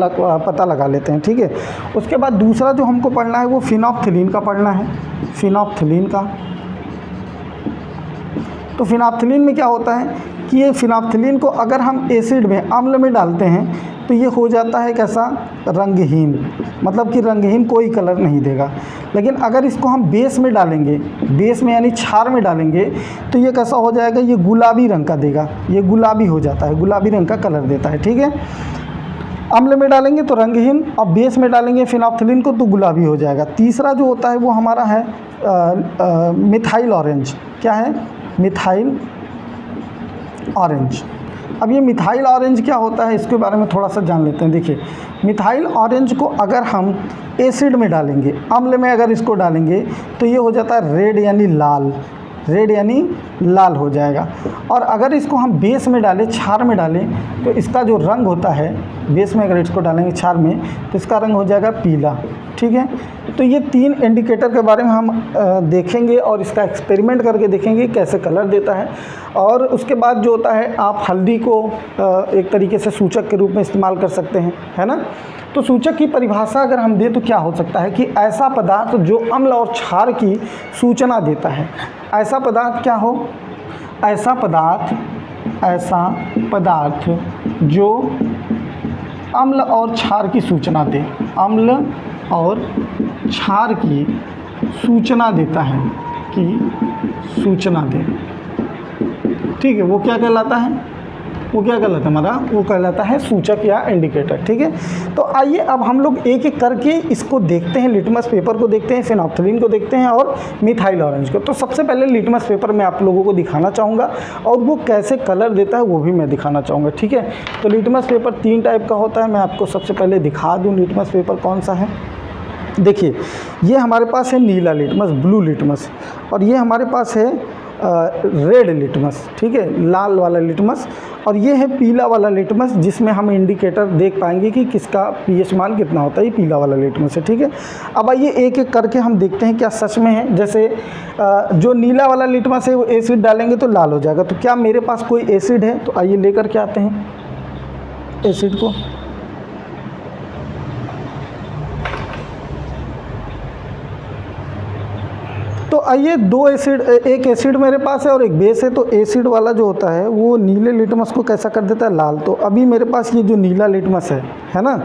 पता लगा लेते हैं, ठीक है। उसके बाद दूसरा जो हमको पढ़ना है वो फिनोप्थिलीन का पढ़ना है, फिनोप्थिलीन का। तो फिनोप्थिलीन में क्या होता है कि ये फिनोप्थिलीन को अगर हम एसिड में, अम्ल में डालते हैं तो ये हो जाता है कैसा, रंगहीन, मतलब कि रंगहीन, कोई कलर नहीं देगा। लेकिन अगर इसको हम बेस में डालेंगे, बेस में यानी क्षार में डालेंगे, तो ये कैसा हो जाएगा, ये गुलाबी रंग का देगा, ये गुलाबी हो जाता है, गुलाबी रंग का कलर देता है, ठीक है। अम्ल में डालेंगे तो रंगहीन और बेस में डालेंगे फिनोप्थिलीन को तो गुलाबी हो जाएगा। तीसरा जो होता है वो हमारा है मिथाइल ऑरेंज। क्या है, मिथाइल ऑरेंज। अब ये मिथाइल ऑरेंज क्या होता है इसके बारे में थोड़ा सा जान लेते हैं। देखिए, मिथाइल ऑरेंज को अगर हम एसिड में डालेंगे, अम्ल में अगर इसको डालेंगे तो ये हो जाता है रेड यानी लाल, रेड यानी लाल हो जाएगा। और अगर इसको हम बेस में डालें, क्षार में डालें, तो इसका जो रंग होता है, बेस में अगर इसको डालेंगे क्षार में तो इसका रंग हो जाएगा पीला, ठीक है। तो ये 3 इंडिकेटर के बारे में हम देखेंगे और इसका एक्सपेरिमेंट करके देखेंगे कैसे कलर देता है। और उसके बाद जो होता है, आप हल्दी को एक तरीके से सूचक के रूप में इस्तेमाल कर सकते हैं, है ना। तो सूचक की परिभाषा अगर हम दें तो क्या हो सकता है कि ऐसा पदार्थ जो अम्ल और क्षार की सूचना देता है। ऐसा पदार्थ क्या हो, ऐसा पदार्थ जो अम्ल और क्षार की सूचना दे, अम्ल और क्षार की सूचना देता है, कि सूचना दे, ठीक है। वो क्या कहलाता है, वो क्या कहलाता है हमारा, वो कहलाता है सूचक या इंडिकेटर, ठीक है। तो आइए अब हम लोग एक एक करके इसको देखते हैं, लिटमस पेपर को देखते हैं, फिनोप्थिलीन को देखते हैं और मिथाइल ऑरेंज को। तो सबसे पहले लिटमस पेपर मैं आप लोगों को दिखाना चाहूँगा और वो कैसे कलर देता है वो भी मैं दिखाना चाहूँगा, ठीक है। तो लिटमस पेपर 3 टाइप का होता है। मैं आपको सबसे पहले दिखा दूँ लिटमस पेपर कौन सा है। देखिए, ये हमारे पास है नीला लिटमस, ब्लू लिटमस, और ये हमारे पास है रेड लिटमस, ठीक है, लाल वाला लिटमस, और ये है पीला वाला लिटमस जिसमें हम इंडिकेटर देख पाएंगे कि किसका पीएच मान कितना होता है। ये पीला वाला लिटमस है, ठीक है। अब आइए एक एक करके हम देखते हैं क्या सच में है। जैसे जो नीला वाला लिटमस है वो एसिड डालेंगे तो लाल हो जाएगा। तो क्या मेरे पास कोई एसिड है, तो आइए लेकर के आते हैं एसिड को। तो आइए दो एसिड, एक एसिड मेरे पास है और एक बेस है। तो एसिड वाला जो होता है वो नीले लिटमस को कैसा कर देता है, लाल। तो अभी मेरे पास ये जो नीला लिटमस है ना,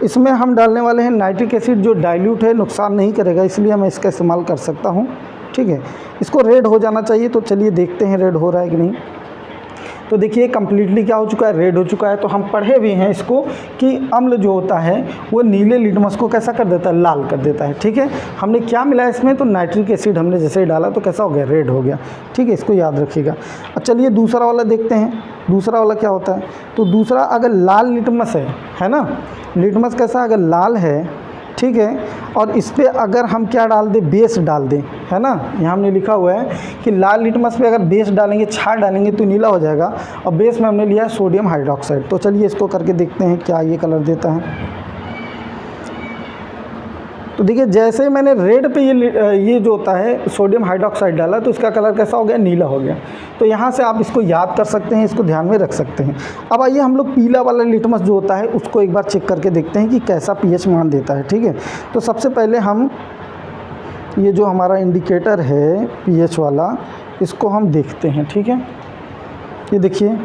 इसमें हम डालने वाले हैं नाइट्रिक एसिड जो डाइल्यूट है, नुकसान नहीं करेगा, इसलिए मैं इसका इस्तेमाल कर सकता हूँ। ठीक है, इसको रेड हो जाना चाहिए। तो चलिए देखते हैं रेड हो रहा है कि नहीं। तो देखिए कम्प्लीटली क्या हो चुका है, रेड हो चुका है। तो हम पढ़े भी हैं इसको कि अम्ल जो होता है वो नीले लिटमस को कैसा कर देता है, लाल कर देता है। ठीक है, हमने क्या मिला इसमें, तो नाइट्रिक एसिड हमने जैसे ही डाला तो कैसा हो गया, रेड हो गया। ठीक है, इसको याद रखिएगा। अब चलिए दूसरा वाला देखते हैं, दूसरा वाला क्या होता है। तो दूसरा अगर लाल लिटमस है ना, लिटमस कैसा अगर लाल है, ठीक है, और इस पर अगर हम क्या डाल दें, बेस डाल दें, है ना। यहाँ हमने लिखा हुआ है कि लाल लिटमस पे अगर बेस डालेंगे, क्षार डालेंगे तो नीला हो जाएगा, और बेस में हमने लिया है सोडियम हाइड्रोक्साइड। तो चलिए इसको करके देखते हैं क्या ये कलर देता है। तो देखिए जैसे ही मैंने रेड पे ये जो होता है सोडियम हाइड्रोक्साइड डाला तो इसका कलर कैसा हो गया, नीला हो गया। तो यहाँ से आप इसको याद कर सकते हैं, इसको ध्यान में रख सकते हैं। अब आइए हम लोग पीला वाला लिटमस जो होता है उसको एक बार चेक करके देखते हैं कि कैसा पीएच मान देता है। ठीक है, तो सबसे पहले हम ये जो हमारा इंडिकेटर है पीएच वाला, इसको हम देखते हैं। ठीक है, ये देखिए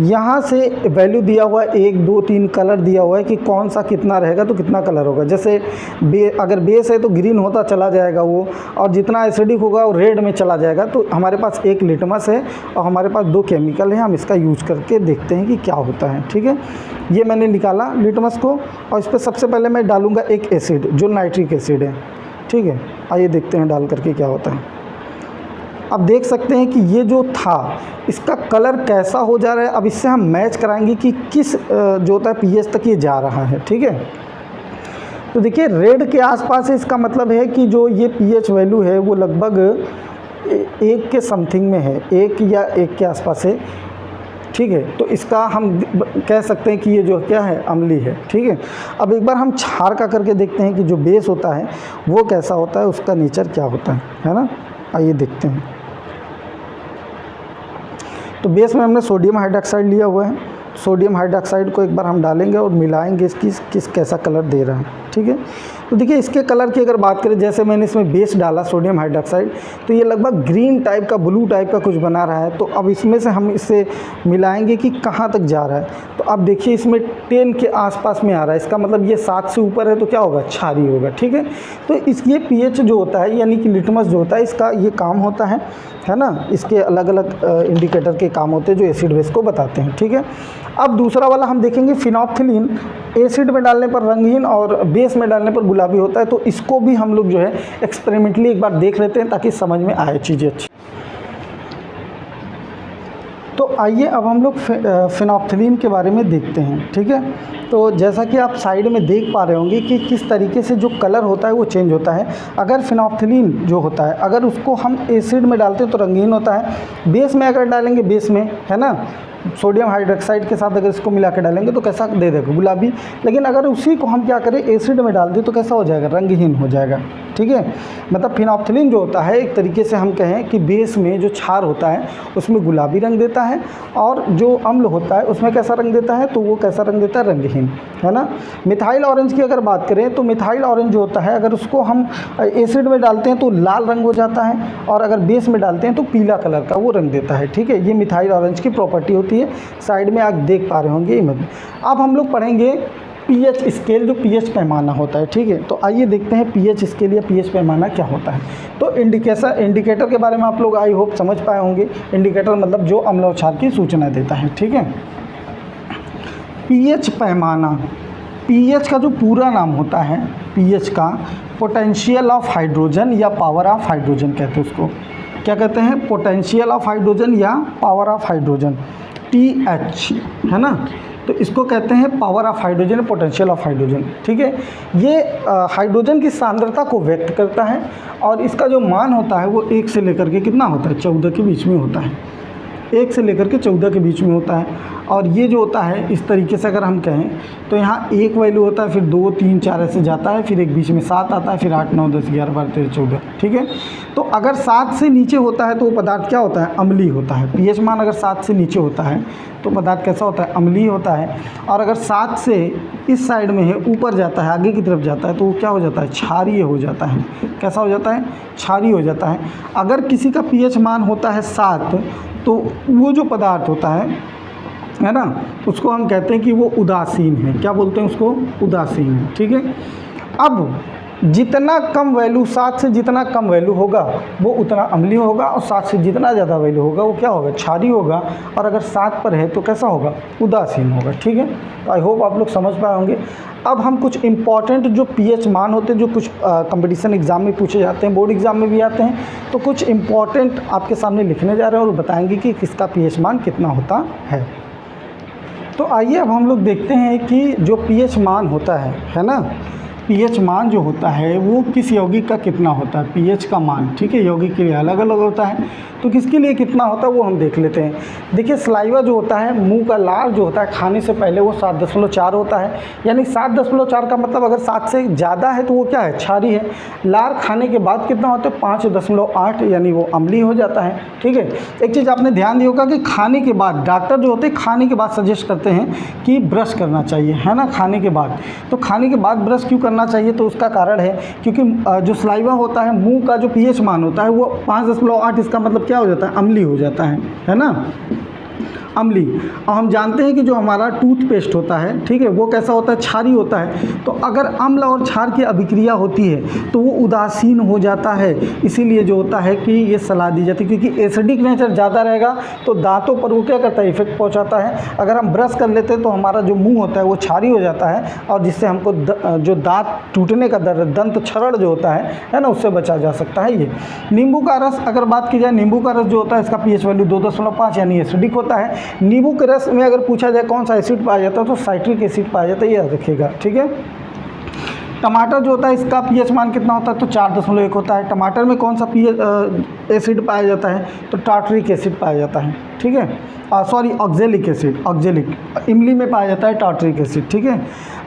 यहाँ से वैल्यू दिया हुआ है, 1 2 3 कलर दिया हुआ है कि कौन सा कितना रहेगा तो कितना कलर होगा। जैसे अगर बेस है तो ग्रीन होता चला जाएगा वो, और जितना एसिडिक होगा वो रेड में चला जाएगा। तो हमारे पास एक लिटमस है और हमारे पास 2 केमिकल हैं, हम इसका यूज करके देखते हैं कि क्या होता है। ठीक है, ये मैंने निकाला लिटमस को, और इस पर सबसे पहले मैं डालूँगा एक एसिड जो नाइट्रिक एसिड है। ठीक है, आइए देखते हैं डाल करके क्या होता है। अब देख सकते हैं कि ये जो था इसका कलर कैसा हो जा रहा है। अब इससे हम मैच कराएंगे कि किस जो होता है पीएच तक ये जा रहा है। ठीक है, तो देखिए रेड के आसपास है, इसका मतलब है कि जो ये पीएच वैल्यू है वो लगभग 1 के समथिंग में है, 1 या 1 के आसपास है। ठीक है, तो इसका हम कह सकते हैं कि ये जो क्या है, अम्लीय है। ठीक है, अब एक बार हम क्षार का करके देखते हैं कि जो बेस होता है वो कैसा होता है, उसका नेचर क्या होता है ना। आइए देखते हैं। तो बेस में हमने सोडियम हाइड्रोक्साइड लिया हुआ है, सोडियम हाइड्रोक्साइड को एक बार हम डालेंगे और मिलाएंगे किस कैसा कलर दे रहा है। ठीक है, तो देखिए इसके कलर की अगर बात करें, जैसे मैंने इसमें बेस डाला सोडियम हाइड्रोक्साइड, तो ये लगभग ग्रीन टाइप का, ब्लू टाइप का कुछ बना रहा है। तो अब इसमें से हम इसे मिलाएंगे कि कहाँ तक जा रहा है। तो अब देखिए इसमें 10 के आसपास में आ रहा है, इसका मतलब ये 7 से ऊपर है तो क्या होगा, क्षारीय होगा। ठीक है, तो ये पीएच जो होता है यानी कि लिटमस जो होता है, इसका ये काम होता है ना। इसके अलग अलग इंडिकेटर के काम होते हैं जो एसिड बेस को बताते हैं। ठीक है, अब दूसरा वाला हम देखेंगे फिनोप्थिलीन, एसिड में डालने पर रंगहीन और बेस में डालने पर गुलाबी होता है। तो इसको भी हम लोग जो है एक्सपेरिमेंटली एक बार देख लेते हैं ताकि समझ में आए चीज़ें अच्छी। तो आइए अब हम लोग फिनोप्थिलीन के बारे में देखते हैं। ठीक है, तो जैसा कि आप साइड में देख पा रहे होंगे कि किस तरीके से जो कलर होता है वो चेंज होता है। अगर फिनोप्थिलीन जो होता है, अगर उसको हम एसिड में डालते हैं तो रंगीन होता है, बेस में अगर डालेंगे, बेस में है ना, सोडियम हाइड्रोक्साइड के साथ अगर इसको मिला के डालेंगे तो कैसा दे देगा, गुलाबी। लेकिन अगर उसी को हम क्या करें, एसिड में डाल दें तो कैसा हो जाएगा, रंगहीन हो जाएगा। ठीक है, मतलब फिनोप्थिलीन जो होता है एक तरीके से हम कहें कि बेस में जो क्षार होता है उसमें गुलाबी रंग देता है, और जो अम्ल होता है उसमें कैसा रंग देता है, तो वो कैसा रंग देता है, रंगहीन, है ना। मिथाइल ऑरेंज की अगर बात करें तो मिथाइल ऑरेंज जो होता है अगर उसको हम एसिड में डालते हैं तो लाल रंग हो जाता है, और अगर बेस में डालते हैं तो पीला कलर का वो रंग देता है। ठीक है, ये मिथाइल ऑरेंज की प्रॉपर्टी होती है, साइड में आप देख पा रहे होंगे इमेज। अब हम लोग पढ़ेंगे पीएच स्केल, जो पीएच पैमाना होता है। ठीक है, तो आइए देखते हैं पीएच स्केल या पीएच पैमाना क्या होता है। तो इंडिकेटर के बारे में आप लोग आई होप समझ पाए होंगे। इंडिकेटर मतलब जो अम्ल और क्षार की सूचना देता है। ठीक है, पीएच पैमाना, पीएच का जो पूरा नाम होता है, पीएच का पोटेंशियल ऑफ हाइड्रोजन या पावर ऑफ हाइड्रोजन कहते हैं उसको। क्या कहते हैं, पोटेंशियल ऑफ हाइड्रोजन या पावर ऑफ हाइड्रोजन, TH, है ना। तो इसको कहते हैं power of hydrogen, potential of hydrogen. ठीक है, ये हाइड्रोजन की सांद्रता को व्यक्त करता है, और इसका जो मान होता है वो 1 से लेकर के कितना होता है, 14 के बीच में होता है। 1 से लेकर के 14 के बीच में होता है। और ये जो होता है इस तरीके से अगर हम कहें तो यहाँ 1 वैल्यू होता है, फिर 2 3 4 ऐसे जाता है, फिर एक बीच में 7 आता है, फिर 8 9 10 11 12 13 14। ठीक है, तो अगर 7 से नीचे होता है तो वो पदार्थ क्या होता है, अम्लीय होता है। पीएच मान अगर 7 से नीचे होता है तो पदार्थ कैसा होता है, अम्लीय होता है। और अगर 7 से इस साइड में है, ऊपर जाता है, आगे की तरफ जाता है, तो वो क्या हो जाता है, क्षारीय हो जाता है। कैसा हो जाता है, क्षारीय हो जाता है। अगर किसी का पीएच मान होता है 7 तो वो जो पदार्थ होता है ना, उसको हम कहते हैं कि वो उदासीन है। क्या बोलते हैं उसको, उदासीन है। ठीक है, अब जितना कम वैल्यू, 7 से जितना कम वैल्यू होगा वो उतना अम्लीय होगा, और 7 से जितना ज़्यादा वैल्यू होगा वो क्या होगा, क्षारीय होगा। और अगर 7 पर है तो कैसा होगा, उदासीन होगा। ठीक है, तो आई होप आप लोग समझ पाए होंगे। अब हम कुछ इंपॉर्टेंट जो पीएच मान होते हैं, जो कुछ कंपटीशन एग्ज़ाम में पूछे जाते हैं, बोर्ड एग्ज़ाम में भी आते हैं, तो कुछ इंपॉर्टेंट आपके सामने लिखने जा रहे हैं और बताएंगे कि किसका पीएच मान कितना होता है। तो आइए अब हम लोग देखते हैं कि जो पीएच मान होता है ना, पीएच मान जो होता है वो किस यौगिक का कितना होता है, पीएच का मान। ठीक है, यौगिक के लिए अलग अलग होता है, तो किसके लिए कितना होता है वो हम देख लेते हैं। देखिए, सलाइवा जो होता है, मुंह का लार जो होता है खाने से पहले, वो 7.4 होता है। यानी 7.4 का मतलब अगर 7 से ज़्यादा है तो वो क्या है, क्षारीय है। लार खाने के बाद कितना होता है, 5.8, यानी वो अम्लीय हो जाता है। ठीक है, एक चीज़ आपने ध्यान दिया होगा कि खाने के बाद, डॉक्टर जो होते हैं खाने के बाद सजेस्ट करते हैं कि ब्रश करना चाहिए, है ना, खाने के बाद। तो खाने के बाद ब्रश क्यों करना चाहिए, तो उसका कारण है क्योंकि जो सलाइवा होता है, मुंह का जो पीएच मान होता है वो 5.8, इसका मतलब क्या हो जाता है, अम्लीय हो जाता है ना, अम्लीय। और हम जानते हैं कि जो हमारा टूथपेस्ट होता है, ठीक है, वो कैसा होता है, क्षारीय होता है। तो अगर अम्ल और क्षार की अभिक्रिया होती है तो वो उदासीन हो जाता है। इसीलिए जो होता है कि ये सलाह दी जाती है, क्योंकि एसिडिक नेचर ज़्यादा रहेगा तो दांतों पर वो क्या करता है, इफेक्ट पहुंचाता है। अगर हम ब्रश कर लेते हैं तो हमारा जो मुंह होता है वो क्षारीय हो जाता है, और जिससे हमको जो दांत टूटने का दर, दंत क्षरण जो होता है ना, उससे बचा जा सकता है। ये नींबू का रस अगर बात की जाए, नींबू का रस जो होता है इसका पीएच वैल्यू 2.5 यानी एसिडिक होता है। नींबू के रस में अगर पूछा जाए कौन सा एसिड पाया जाता है तो साइट्रिक एसिड पाया जाता है, ये याद रखिएगा। ठीक है, टमाटर जो होता है इसका पीएच मान कितना होता है, तो 4.1 होता है। टमाटर में कौन सा एसिड पाया जाता है, तो टार्टरिक एसिड पाया जाता है। ठीक है, सॉरी, ऑक्जेलिक एसिड, ऑक्जेलिक। इमली में पाया जाता है टार्टरिक एसिड। ठीक है,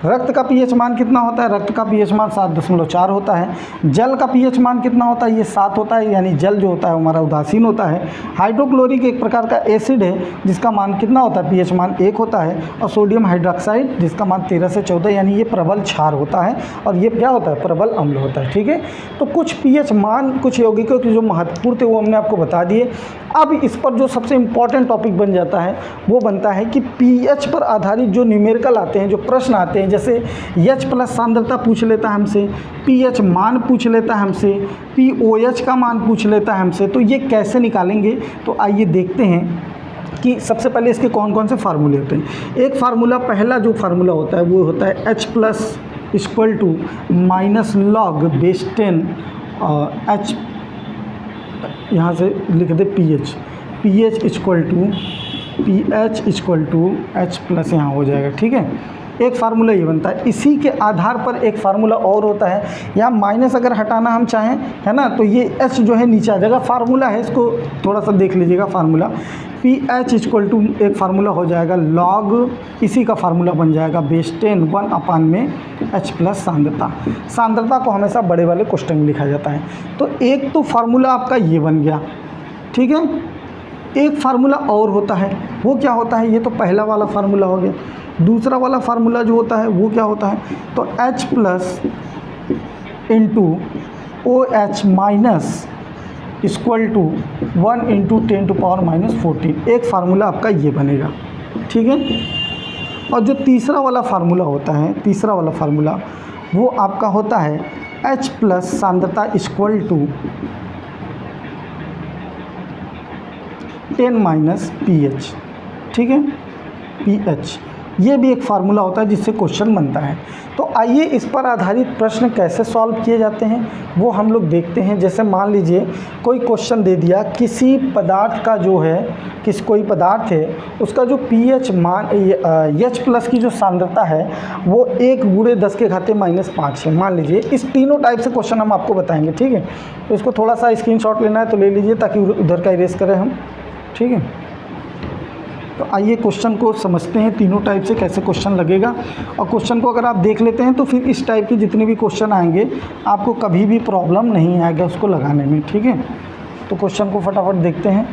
रक्त का पीएच मान कितना होता है, रक्त का पीएच मान 7.4 होता है। जल का पीएच मान कितना होता है, ये 7 होता है, यानी जल जो होता है हमारा उदासीन होता है। हाइड्रोक्लोरिक एक प्रकार का एसिड है जिसका मान कितना होता है, पीएच मान 1 होता है। और सोडियम हाइड्रोक्साइड जिसका मान 13 से 14, यानी ये प्रबल क्षार होता है, और ये क्या होता है, प्रबल अम्ल होता है। ठीक है, तो कुछ पीएच मान कुछ यौगिकों के जो महत्वपूर्ण थे वो हमने आपको बता दिए। अब इस पर जो सबसे इम्पॉर्टेंट टॉपिक बन जाता है वो बनता है कि पीएच पर आधारित जो न्यूमेरिकल आते हैं, जो प्रश्न आते हैं, जैसे H+ सांद्रता पूछ लेता है हमसे, पीएच मान पूछ लेता है हमसे, POH का मान पूछ लेता है हमसे, तो ये कैसे निकालेंगे। तो आइए देखते हैं कि सबसे पहले इसके कौन कौन से फार्मूले होते हैं। एक फार्मूला, पहला जो फार्मूला होता है वो होता है H+ - log बेस 10 H, यहाँ से लिख दे pH H+ यहाँ हो जाएगा। ठीक है, एक फार्मूला ये बनता है। इसी के आधार पर एक फार्मूला और होता है, यहाँ माइनस अगर हटाना हम चाहें, है ना, तो ये H जो है नीचे आ जाएगा। फार्मूला है, इसको थोड़ा सा देख लीजिएगा। फार्मूला pH एक फार्मूला हो जाएगा लॉग, इसी का फार्मूला बन जाएगा बेस 10 1 में H+ सांद्रता। सांद्रता को हमेशा बड़े वाले क्वेश्चन में लिखा जाता है। तो एक तो फार्मूला आपका ये बन गया। ठीक है, एक फार्मूला और होता है, वो क्या होता है, ये तो पहला वाला फार्मूला हो गया। दूसरा वाला फार्मूला जो होता है वो क्या होता है, तो H+ OH- 1 × 10⁻⁻14। एक फार्मूला आपका ये बनेगा। ठीक है, और जो तीसरा वाला फार्मूला होता है, तीसरा वाला फार्मूला वो आपका होता है H+ सांद्रता = 10 - pH। ठीक है, pH ये भी एक फार्मूला होता है जिससे क्वेश्चन बनता है। तो आइए इस पर आधारित प्रश्न कैसे सॉल्व किए जाते हैं वो हम लोग देखते हैं। जैसे मान लीजिए कोई क्वेश्चन दे दिया, किसी पदार्थ का जो है, कोई पदार्थ है उसका जो pH मान H+ की जो सांद्रता है वो 1 × 10⁻⁻5 है। मान लीजिए इस तीनों टाइप से क्वेश्चन हम आपको बताएंगे। ठीक है, तो इसको थोड़ा सा स्क्रीनशॉट लेना है तो ले लीजिए ताकि उधर का इरेज करें हम। ठीक है, तो आइए क्वेश्चन को समझते हैं तीनों टाइप से कैसे क्वेश्चन लगेगा। और क्वेश्चन को अगर आप देख लेते हैं तो फिर इस टाइप के जितने भी क्वेश्चन आएंगे आपको कभी भी प्रॉब्लम नहीं आएगा उसको लगाने में, ठीक है। तो क्वेश्चन को फटाफट देखते हैं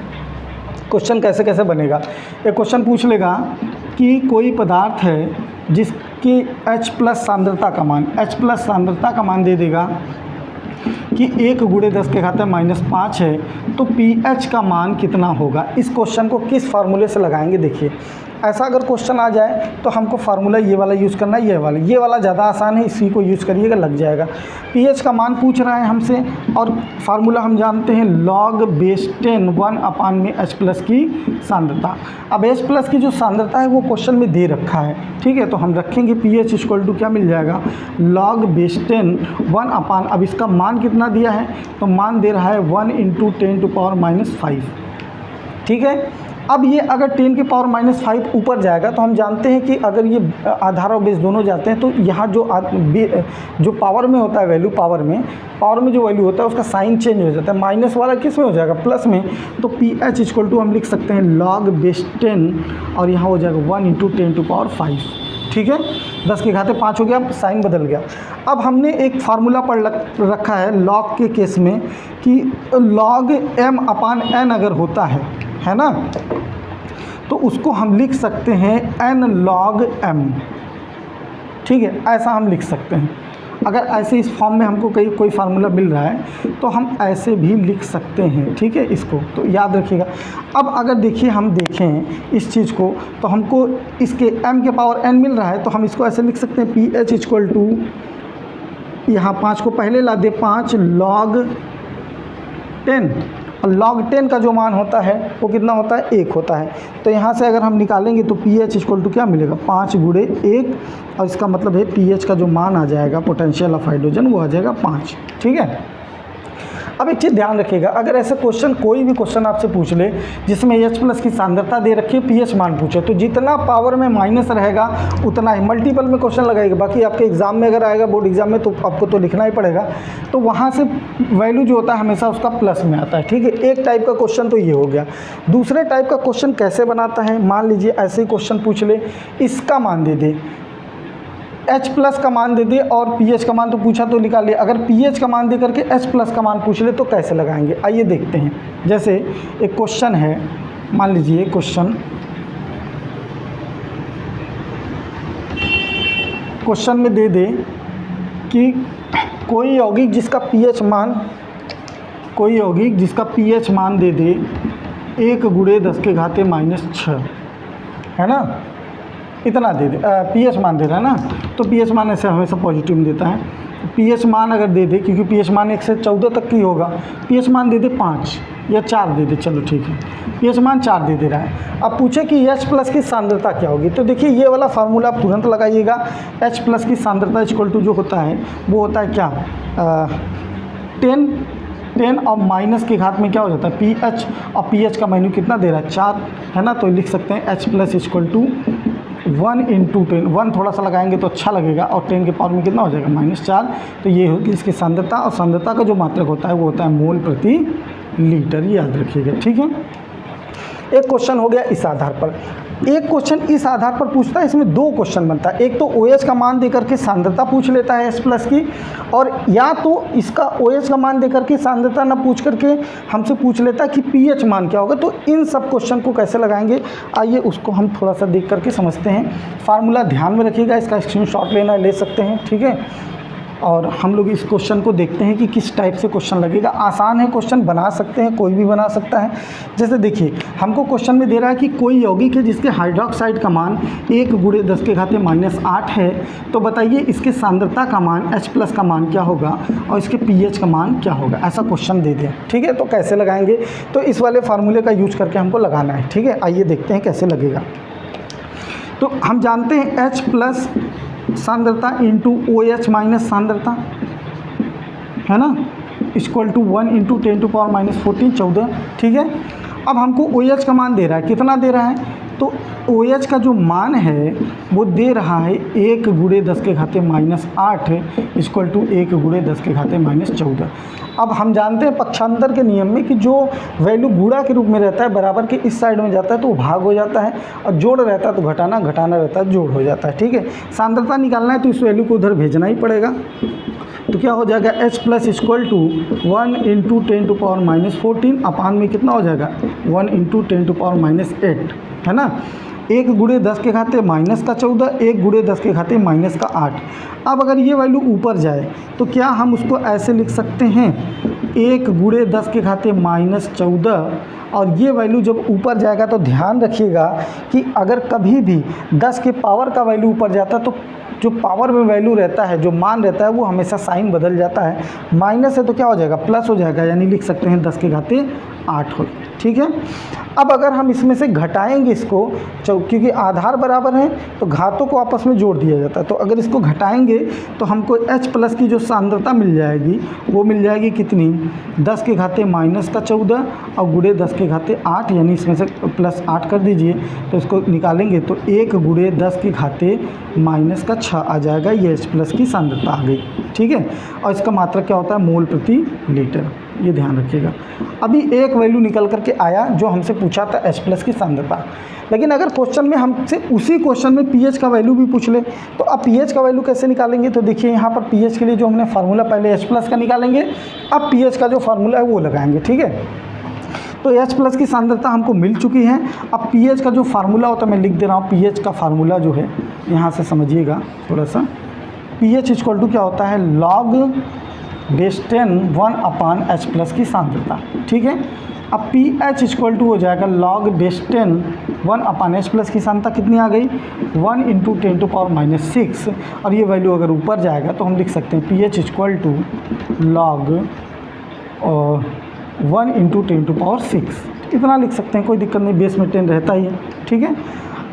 क्वेश्चन कैसे कैसे बनेगा। एक क्वेश्चन पूछ लेगा कि कोई पदार्थ है जिसकी H+ सांद्रता का मान, H+ सांद्रता का मान दे देगा कि 1 × 10⁻⁻5 है, तो pH का मान कितना होगा। इस क्वेश्चन को किस फार्मूले से लगाएंगे, देखिए ऐसा अगर क्वेश्चन आ जाए तो हमको फार्मूला ये वाला यूज़ करना है, ये वाला ज़्यादा आसान है, इसी को यूज़ करिएगा लग जाएगा। pH का मान पूछ रहा है हमसे और फार्मूला हम जानते हैं log बेस 10 1/H+ की सांद्रता। अब H+ की जो सांद्रता है वो क्वेश्चन में दे रखा है, ठीक है। तो हम रखेंगे pH = क्या मिल जाएगा, log बेस 10 1/, अब इसका मान कितना दिया है तो मान दे रहा है 1 × 10⁻⁵, ठीक है। अब ये अगर 10⁻⁵ ऊपर जाएगा तो हम जानते हैं कि अगर ये आधार और बेस दोनों जाते हैं तो यहाँ जो पावर में होता है वैल्यू, पावर में जो वैल्यू होता है उसका साइन चेंज हो जाता है, माइनस वाला किस में हो जाएगा, प्लस में। तो pH = हम लिख सकते हैं log बेस 10 और यहाँ हो जाएगा 1 × 10⁵, ठीक है। 10⁵5 हो गया, साइन बदल गया। अब हमने एक फार्मूला पढ़ रखा है लॉग के केस में कि log m/n अगर होता है ना, तो उसको हम लिख सकते हैं n log m, ठीक है। ऐसा हम लिख सकते हैं। अगर ऐसे इस फॉर्म में हमको कोई फार्मूला मिल रहा है तो हम ऐसे भी लिख सकते हैं, ठीक है। इसको तो याद रखिएगा। अब अगर देखिए हम देखें इस चीज़ को तो हमको इसके m के पावर n मिल रहा है तो हम इसको ऐसे लिख सकते हैं pH = यहाँ 5 को पहले ला दे, 5 log 10 और log 10 का जो मान होता है वो कितना होता है, 1 होता है। तो यहाँ से अगर हम निकालेंगे तो pH = क्या मिलेगा, 5 × 1 और इसका मतलब है pH का जो मान आ जाएगा पोटेंशियल ऑफ हाइड्रोजन वो आ जाएगा 5, ठीक है। अब एक चीज़ ध्यान रखिएगा, अगर ऐसे क्वेश्चन कोई भी क्वेश्चन आपसे पूछ ले जिसमें H+ की सांद्रता दे रखी है, pH मान पूछे, तो जितना पावर में माइनस रहेगा उतना ही मल्टीपल में क्वेश्चन लगाएगा। बाकी आपके एग्जाम में अगर आएगा, बोर्ड एग्जाम में, तो आपको तो लिखना ही पड़ेगा, तो वहाँ से वैल्यू जो होता है हमेशा उसका प्लस में आता है, ठीक है। एक टाइप का क्वेश्चन तो ये हो गया। दूसरे टाइप का क्वेश्चन कैसे बनाता है, मान लीजिए ऐसे ही क्वेश्चन पूछ ले, इसका मान दे दे, H+ का मान दे दे और pH का मान तो पूछा तो निकाल लिया। अगर pH का मान दे करके H+ का मान पूछ ले तो कैसे लगाएंगे, आइए देखते हैं। जैसे एक क्वेश्चन है, मान लीजिए क्वेश्चन में दे दे कि कोई यौगिक जिसका pH मान दे दे 1 × 10⁻⁶, है ना, इतना दे दे, pH मान दे रहा है ना, तो pH मान ऐसे हमेशा पॉजिटिव में देता है। pH मान अगर दे दे, क्योंकि pH मान 1 से 14 तक की होगा, pH मान दे दे 5 या 4 दे दे, चलो ठीक है, pH मान 4 दे रहा है। अब पूछे कि H+ की सांद्रता क्या होगी, तो देखिए ये वाला फार्मूला आप तुरंत लगाइएगा। H+ की सांद्रता = जो होता है वो होता है क्या, 10 और माइनस के घात में क्या हो जाता है pH, और pH का वैल्यू कितना दे रहा है, 4, है ना। तो लिख सकते हैं H+ = 1 × 10, 1 थोड़ा सा लगाएंगे तो अच्छा लगेगा, और 10 के पावर में कितना हो जाएगा, -4। तो ये होगी इसकी सांद्रता, और सांद्रता का जो मात्रक होता है वो होता है मोल प्रति लीटर, याद रखिएगा, ठीक है। एक क्वेश्चन हो गया इस आधार पर। एक क्वेश्चन इस आधार पर पूछता है, इसमें 2 क्वेश्चन बनता है। एक तो OH का मान देकर के सांद्रता पूछ लेता है H+ की, और या तो इसका OH का मान देकर के सांद्रता ना पूछ करके हमसे पूछ लेता है कि pH मान क्या होगा। तो इन सब क्वेश्चन को कैसे लगाएंगे, आइए उसको हम थोड़ा सा देख करके समझते हैं। फार्मूला ध्यान में रखिएगा, इसका स्क्रीनशॉट लेना ले सकते हैं, ठीक है। और हम लोग इस क्वेश्चन को देखते हैं कि किस टाइप से क्वेश्चन लगेगा। आसान है, क्वेश्चन बना सकते हैं, कोई भी बना सकता है। जैसे देखिए हमको क्वेश्चन में दे रहा है कि कोई यौगिक है जिसके हाइड्रोक्साइड का मान 1 × 10⁻⁸ है, तो बताइए इसके सांद्रता का मान H+ का मान क्या होगा और इसके pH का मान क्या होगा। ऐसा क्वेश्चन दे दें, ठीक है। तो कैसे लगाएंगे, तो इस वाले फार्मूले का यूज करके हमको लगाना है, ठीक है। आइए देखते हैं कैसे लगेगा। तो हम जानते हैं H+ सांद्रता इंटू OH माइनस सांद्रता, है ना, = 1 × 10⁻⁻14, 14, ठीक है। अब हमको OH का मान दे रहा है, कितना दे रहा है, तो OH का जो मान है वो दे रहा है 1 गुणे 10 के घाते -8 इक्वल टू 1 गुणे 10 के घाते -14। अब हम जानते हैं पक्षांतर के नियम में कि जो वैल्यू गुणा के रूप में रहता है बराबर के इस साइड में जाता है तो वो भाग हो जाता है, और जोड़ रहता है तो घटाना, घटाना रहता है जोड़ हो जाता है। ठीक है, सांद्रता निकालना है तो इस वैल्यू को उधर भेजना ही पड़ेगा। तो क्या हो जाएगा H plus equal to 1 into 10⁻14 अपान में कितना हो जाएगा 1 इंटू 10⁻8, है ना। 1 गुणे 10 के घाते -14, 1 गुणे 10 के घाते -8। अब अगर ये वैल्यू ऊपर जाए तो क्या हम उसको ऐसे लिख सकते हैं 1 गुणे 10 के घाते -14, और ये वैल्यू जब ऊपर जाएगा तो ध्यान रखिएगा कि अगर कभी भी 10 के पावर का वैल्यू ऊपर जाता है तो जो पावर में वैल्यू रहता है, जो मान रहता है, वो हमेशा साइन बदल जाता है। माइनस है तो क्या हो जाएगा प्लस हो जाएगा, यानी लिख सकते हैं 10 के घाते 8 हो। ठीक है, अब अगर हम इसमें से घटाएंगे इसको, क्योंकि आधार बराबर है तो घातों को आपस में जोड़ दिया जाता है, तो अगर इसको घटाएंगे तो हमको H प्लस की जो सांद्रता मिल जाएगी वो मिल जाएगी कितनी 10 के घाते -14 और गुणे 10 के घाते 8, यानी इसमें से +8 कर दीजिए तो इसको निकालेंगे तो 1 गुणे 10 के घाते -6 आ जाएगा। ये H प्लस की सांद्रता आ गई। ठीक है, और इसका मात्रक क्या होता है मोल प्रति लीटर, ये ध्यान रखिएगा। अभी एक वैल्यू निकल करके आया जो हमसे पूछा था H प्लस की सांद्रता, लेकिन अगर क्वेश्चन में हमसे उसी क्वेश्चन में pH का वैल्यू भी पूछ ले तो अब pH का वैल्यू कैसे निकालेंगे। तो देखिए यहाँ पर pH के लिए जो हमने फार्मूला पहले H प्लस का निकालेंगे, अब pH का जो फार्मूला है वो लगाएंगे। ठीक है, तो H प्लस की सांद्रता हमको मिल चुकी है। अब pH का जो फार्मूला होता है मैं लिख दे रहा हूँ। pH का फार्मूला जो है यहाँ से समझिएगा थोड़ा सा, pH इक्वल टू क्या होता है log बेस 10 1 अपान H प्लस की सांद्रता। ठीक है, अब pH इक्वल टू हो जाएगा log बेस 10 1 अपान H प्लस की सांद्रता कितनी आ गई 1 इंटू 10⁻6, और ये वैल्यू अगर ऊपर जाएगा तो हम लिख सकते हैं pH equal to log 1 into 10⁻6, इतना लिख सकते हैं, कोई दिक्कत नहीं, बेस में 10 रहता ही है। ठीक है,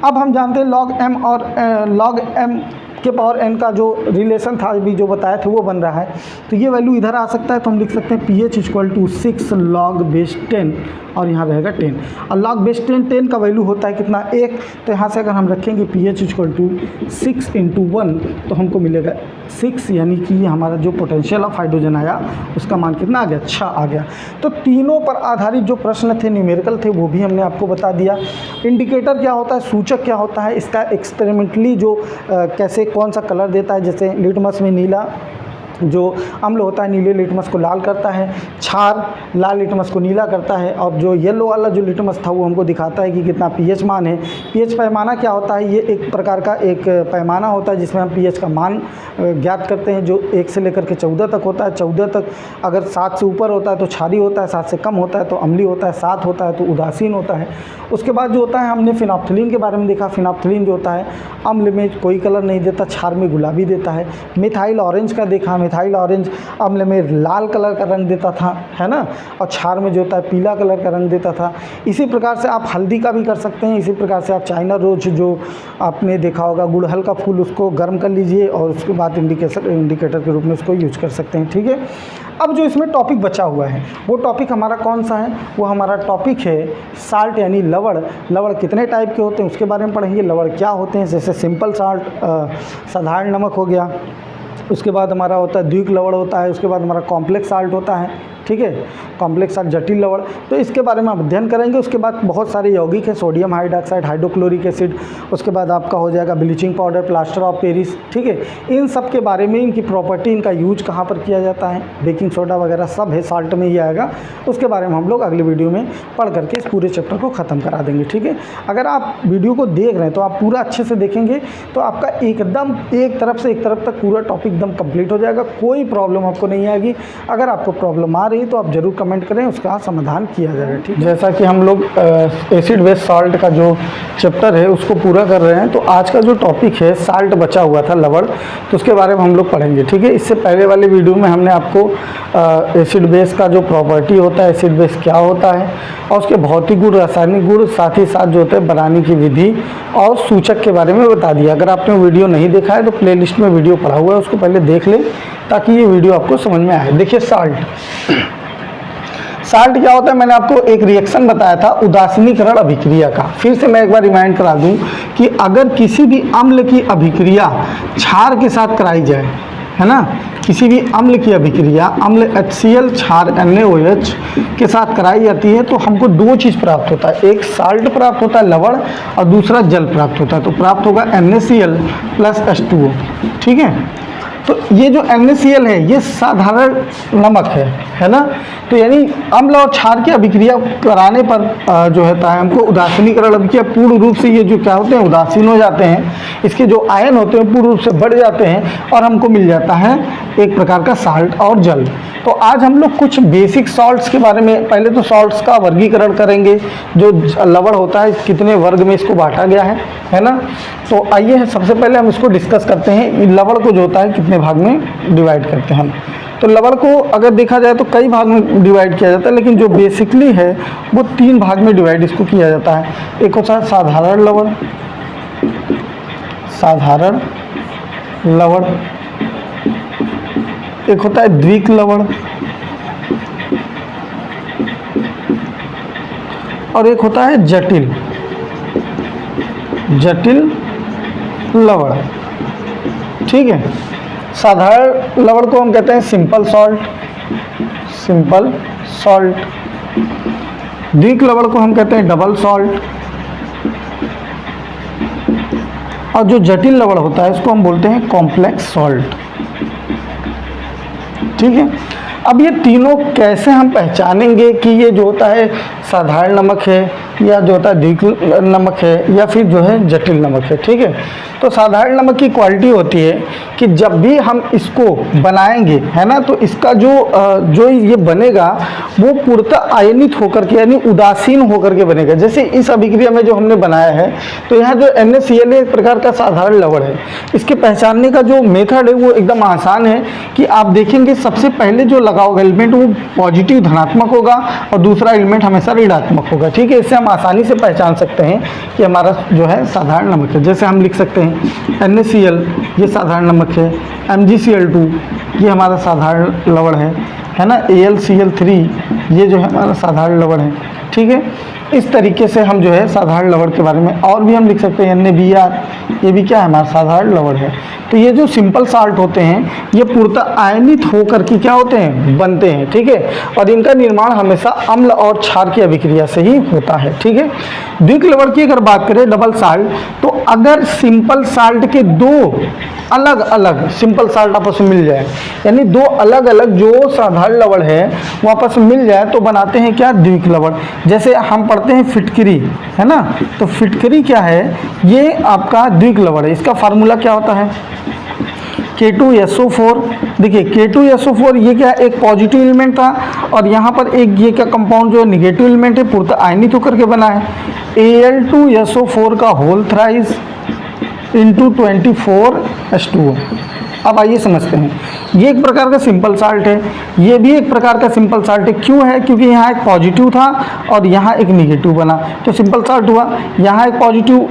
अब हम जानते हैं log m और log m के पावर n का जो रिलेशन था अभी जो बताया था वो बन रहा है, तो ये वैल्यू इधर आ सकता है, तो हम लिख सकते हैं pH equal to 6 log base 10 और यहाँ रहेगा 10, और log बेस 10 का वैल्यू होता है कितना 1, तो यहाँ से अगर हम रखेंगे pH इक्वल टू 6 इंटू 1 तो हमको मिलेगा 6, यानी कि ये हमारा जो पोटेंशियल ऑफ हाइड्रोजन आया उसका मान कितना आ गया 6 आ गया। तो तीनों पर आधारित जो प्रश्न थे न्यूमेरिकल थे वो भी हमने आपको बता दिया। इंडिकेटर क्या होता है, सूचक क्या होता है, इसका एक्सपेरिमेंटली जो कैसे कौन सा कलर देता है, जैसे लिटमस में नीला जो अम्ल होता है नीले लिटमस को लाल करता है, क्षार लाल लिटमस को नीला करता है, और जो येलो वाला जो लिटमस था वो हमको दिखाता है कि कितना pH मान है। pH पैमाना क्या होता है, ये एक प्रकार का एक पैमाना होता है जिसमें हम pH का मान ज्ञात करते हैं, जो 1 से लेकर के 14 तक होता है। 14 तक अगर 7 से ऊपर होता है तो क्षारीय होता है, 7 से कम होता है तो अम्लीय होता है, 7 होता है तो उदासीन होता है। उसके बाद जो होता है हमने फिनोप्थलीन के बारे में देखा, फिनोप्थलीन जो होता है अम्ल में कोई कलर नहीं देता, क्षार में गुलाबी देता है। मिथाइल ऑरेंज का देखा, मिथाइल ऑरेंज अम्ल में लाल कलर का रंग देता था, है ना, और क्षार में जो होता है पीला कलर का रंग देता था। इसी प्रकार से आप हल्दी का भी कर सकते हैं, इसी प्रकार से आप चाइना रोज जो आपने देखा होगा गुड़हल का फूल, उसको गर्म कर लीजिए और उसके बाद इंडिकेटर के रूप में उसको यूज कर सकते हैं। ठीक है, अब जो इसमें टॉपिक बचा हुआ है वो टॉपिक हमारा कौन सा है, वो हमारा टॉपिक है साल्ट यानी लवण। लवण कितने टाइप के होते हैं उसके बारे में पढ़ेंगे, लवण क्या होते हैं, जैसे सिंपल साल्ट साधारण नमक हो गया, उसके बाद हमारा होता है द्विक लवण होता है, उसके बाद हमारा कॉम्प्लेक्स साल्ट होता है। ठीक है, कॉम्प्लेक्स साल्ट जटिल लवण, तो इसके बारे में आप अध्ययन करेंगे। उसके बाद बहुत सारे यौगिक है, सोडियम हाइड्रोक्साइड, हाइड्रोक्लोरिक एसिड, उसके बाद आपका हो जाएगा bleaching powder, plaster of Paris. ठीक है, इन सब के बारे में, इनकी प्रॉपर्टी, इनका यूज कहाँ पर किया जाता है, बेकिंग सोडा वगैरह सब है, साल्ट में ही आएगा। उसके बारे में हम लोग अगले वीडियो में पढ़ करके इस पूरे चैप्टर को ख़त्म करा देंगे। ठीक है, अगर आप वीडियो को देख रहे हैं तो आप पूरा अच्छे से देखेंगे तो आपका एकदम एक तरफ से एक तरफ तक पूरा टॉपिक एकदम कंप्लीट हो जाएगा, कोई प्रॉब्लम आपको नहीं आएगी। अगर आपको प्रॉब्लम आ रही तो आप जरूर कमेंट करें, उसका समाधान किया जाएगा। ठीक, जैसा कि हम लोग एसिड बेस साल्ट का जो चैप्टर है उसको पूरा कर रहे हैं, तो आज का जो टॉपिक है साल्ट बचा हुआ था लवण, तो उसके बारे में हम लोग पढ़ेंगे। ठीक है, इससे पहले वाले वीडियो में हमने आपको एसिड बेस का जो प्रॉपर्टी होता है, एसिड बेस क्या होता है और उसके भौतिक गुण, रासायनिक गुण, साथ ही साथ जो होते हैं बनाने की विधि और सूचक के बारे में बता दिया। अगर आपने वीडियो नहीं देखा है तो प्लेलिस्ट में वीडियो पड़ा हुआ है, उसको पहले देख लें ताकि ये वीडियो आपको समझ में आए। देखिए साल्ट क्या होता है, मैंने आपको एक रिएक्शन बताया था उदासीनीकरण अभिक्रिया का। फिर से मैं एक बार रिमाइंड करा दूं कि अगर किसी भी अम्ल की अभिक्रिया क्षार के साथ कराई जाए, है ना, किसी भी अम्ल की अभिक्रिया अम्ल HCl क्षार NaOH के साथ कराई जाती है तो हमको दो चीज़ प्राप्त होता है, एक साल्ट प्राप्त होता है लवण और दूसरा जल प्राप्त होता है। तो प्राप्त होगा NaCl प्लस H2O। ठीक है, तो ये जो NaCl है ये साधारण नमक है ना। तो यानी अम्ल और क्षार की अभिक्रिया कराने पर जो होता है हमको उदासीनीकरण अभिक्रिया पूर्ण रूप से ये जो क्या होते हैं उदासीन हो जाते हैं, इसके जो आयन होते हैं पूर्ण रूप से बढ़ जाते हैं और हमको मिल जाता है एक प्रकार का साल्ट और जल। तो आज हम लोग कुछ बेसिक सॉल्ट्स के बारे में, पहले तो सॉल्ट्स का वर्गीकरण करेंगे, जो लवण होता है कितने वर्ग में इसको बांटा गया है ना। तो आइए सबसे पहले हम इसको डिस्कस करते हैं, लवण को जो होता है कितने भाग में डिवाइड करते हैं हम। तो लवण को अगर देखा जाए तो कई भाग में डिवाइड किया जाता है, लेकिन जो बेसिकली है वो 3 भाग में डिवाइड इसको किया जाता है। एक होता है साधारण लवण, साधारण लवण, एक होता है द्विक लवण और एक होता है जटिल लवण। ठीक है, साधारण लवण को हम कहते हैं सिंपल सॉल्ट, द्विक लवण को हम कहते हैं डबल सॉल्ट और जो जटिल लवण होता है इसको हम बोलते हैं कॉम्प्लेक्स सॉल्ट। ठीक है, अब ये तीनों कैसे हम पहचानेंगे कि ये जो होता है साधारण नमक है या जो होता है द्विक नमक है या फिर जो है जटिल नमक है। ठीक है, तो साधारण नमक की क्वालिटी होती है कि जब भी हम इसको बनाएंगे, है ना, तो इसका जो ये बनेगा वो पूर्णतः आयनित होकर के यानी उदासीन होकर के बनेगा। जैसे इस अभिक्रिया में जो हमने बनाया है तो यहाँ जो NaCl एक प्रकार का साधारण लवण है, इसके पहचानने का जो मेथड है वो एकदम आसान है कि आप देखेंगे सबसे पहले जो लगा होगा एलिमेंट वो पॉजिटिव धनात्मक होगा और दूसरा एलिमेंट हमेशा ऋणात्मक होगा। ठीक है, इससे हम आसानी से पहचान सकते हैं कि हमारा जो है साधारण नमक है। जैसे हम लिख सकते हैं NaCl ये साधारण नमक है, MgCl2 ये हमारा साधारण लवण है ना, AlCl3 ये जो है हमारा साधारण लवण है। ठीक है, इस तरीके से हम जो है साधारण लवण के बारे में और भी हम लिख सकते हैं NaBr ये भी क्या है हमारा साधारण लवण है। तो ये जो सिंपल साल्ट होते हैं ये पूर्णतः आयनित होकर के क्या होते हैं बनते हैं। ठीक है, और इनका निर्माण हमेशा अम्ल और क्षार की अभिक्रिया से ही होता है। ठीक है, द्विक लवण की अगर बात करें डबल साल्ट, तो अगर सिंपल साल्ट के दो अलग अलग सिंपल साल्ट आपस में मिल जाए, यानी दो अलग अलग जो साधारण लवण है वो आपस में मिल जाए तो बनाते हैं क्या द्विक लवण। जैसे हम पढ़ते हैं फिटकरी, है ना, तो फिटकरी क्या है, ये आपका द्विक लवण है। इसका फार्मूला क्या होता है K2SO4। देखिए K2SO4 ये क्या एक पॉजिटिव एलिमेंट था और यहाँ पर एक ये का कंपाउंड जो है निगेटिव एलिमेंट है पूर्णतः आयनित होकर के बना है। Al2SO4 का होल थ्राइस इंटू 24H2O। अब आइए समझते हैं, ये एक प्रकार का सिंपल साल्ट है, ये भी एक प्रकार का सिंपल साल्ट है। क्यों है, क्योंकि यहाँ एक पॉजिटिव था और यहाँ एक निगेटिव बना तो सिंपल साल्ट हुआ। यहाँ एक पॉजिटिव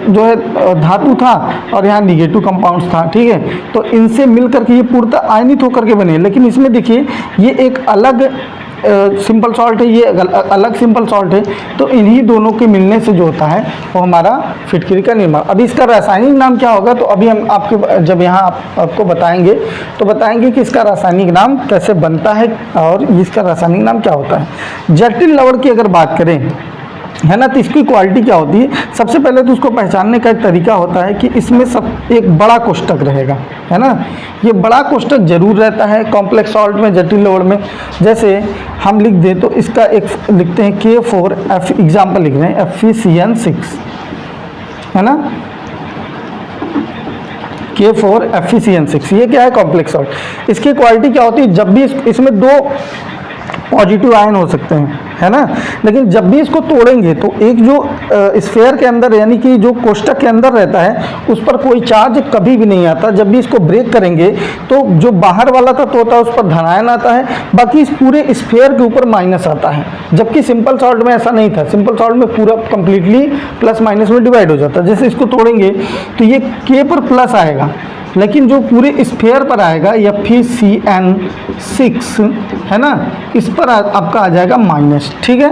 जो है धातु था और यहाँ निगेटिव कंपाउंड्स था। ठीक है, तो इनसे मिलकर के ये पूर्णतः आयनित होकर के बने। लेकिन इसमें देखिए ये एक अलग सिंपल सॉल्ट है, ये अलग सिंपल सॉल्ट है, तो इन्हीं दोनों के मिलने से जो होता है वो हमारा फिटकरी का निर्माण। अभी इसका रासायनिक नाम क्या होगा तो अभी हम जब यहाँ आपको बताएंगे तो बताएंगे कि इसका रासायनिक नाम कैसे बनता है और इसका रासायनिक नाम क्या होता है। जटिल लवण की अगर बात करें, है ना, तो इसकी क्वालिटी क्या होती है। सबसे पहले तो उसको पहचानने का एक तरीका होता है कि इसमें सब एक बड़ा कोष्ठक रहेगा, है ना, ये बड़ा कोष्ठक जरूर रहता है कॉम्प्लेक्स सॉल्ट में, जटिल लवण में। जैसे हम लिख दें तो इसका एक लिखते हैं K4F, एग्जाम्पल लिख रहे हैं FeCN6, है ना, K4FeCN6 ये क्या है कॉम्प्लेक्स सॉल्ट। इसकी क्वालिटी क्या होती है, जब भी इसमें दो पॉजिटिव आयन हो सकते हैं, है ना, लेकिन जब भी इसको तोड़ेंगे तो एक जो स्फेयर के अंदर यानी कि जो कोष्ठक के अंदर रहता है उस पर कोई चार्ज कभी भी नहीं आता। जब भी इसको ब्रेक करेंगे तो जो बाहर वाला तत्व होता है उस पर धनायन आता है, बाकी इस पूरे स्फेयर के ऊपर माइनस आता है। जबकि सिंपल सॉल्ट में ऐसा नहीं था, सिंपल सॉल्ट में पूरा कंप्लीटली प्लस माइनस में डिवाइड हो जाता है। जैसे इसको तोड़ेंगे तो ये K पर प्लस आएगा, लेकिन जो पूरे स्फीयर पर आएगा FeCN6 है ना, इस पर आपका आ जाएगा माइनस, ठीक है,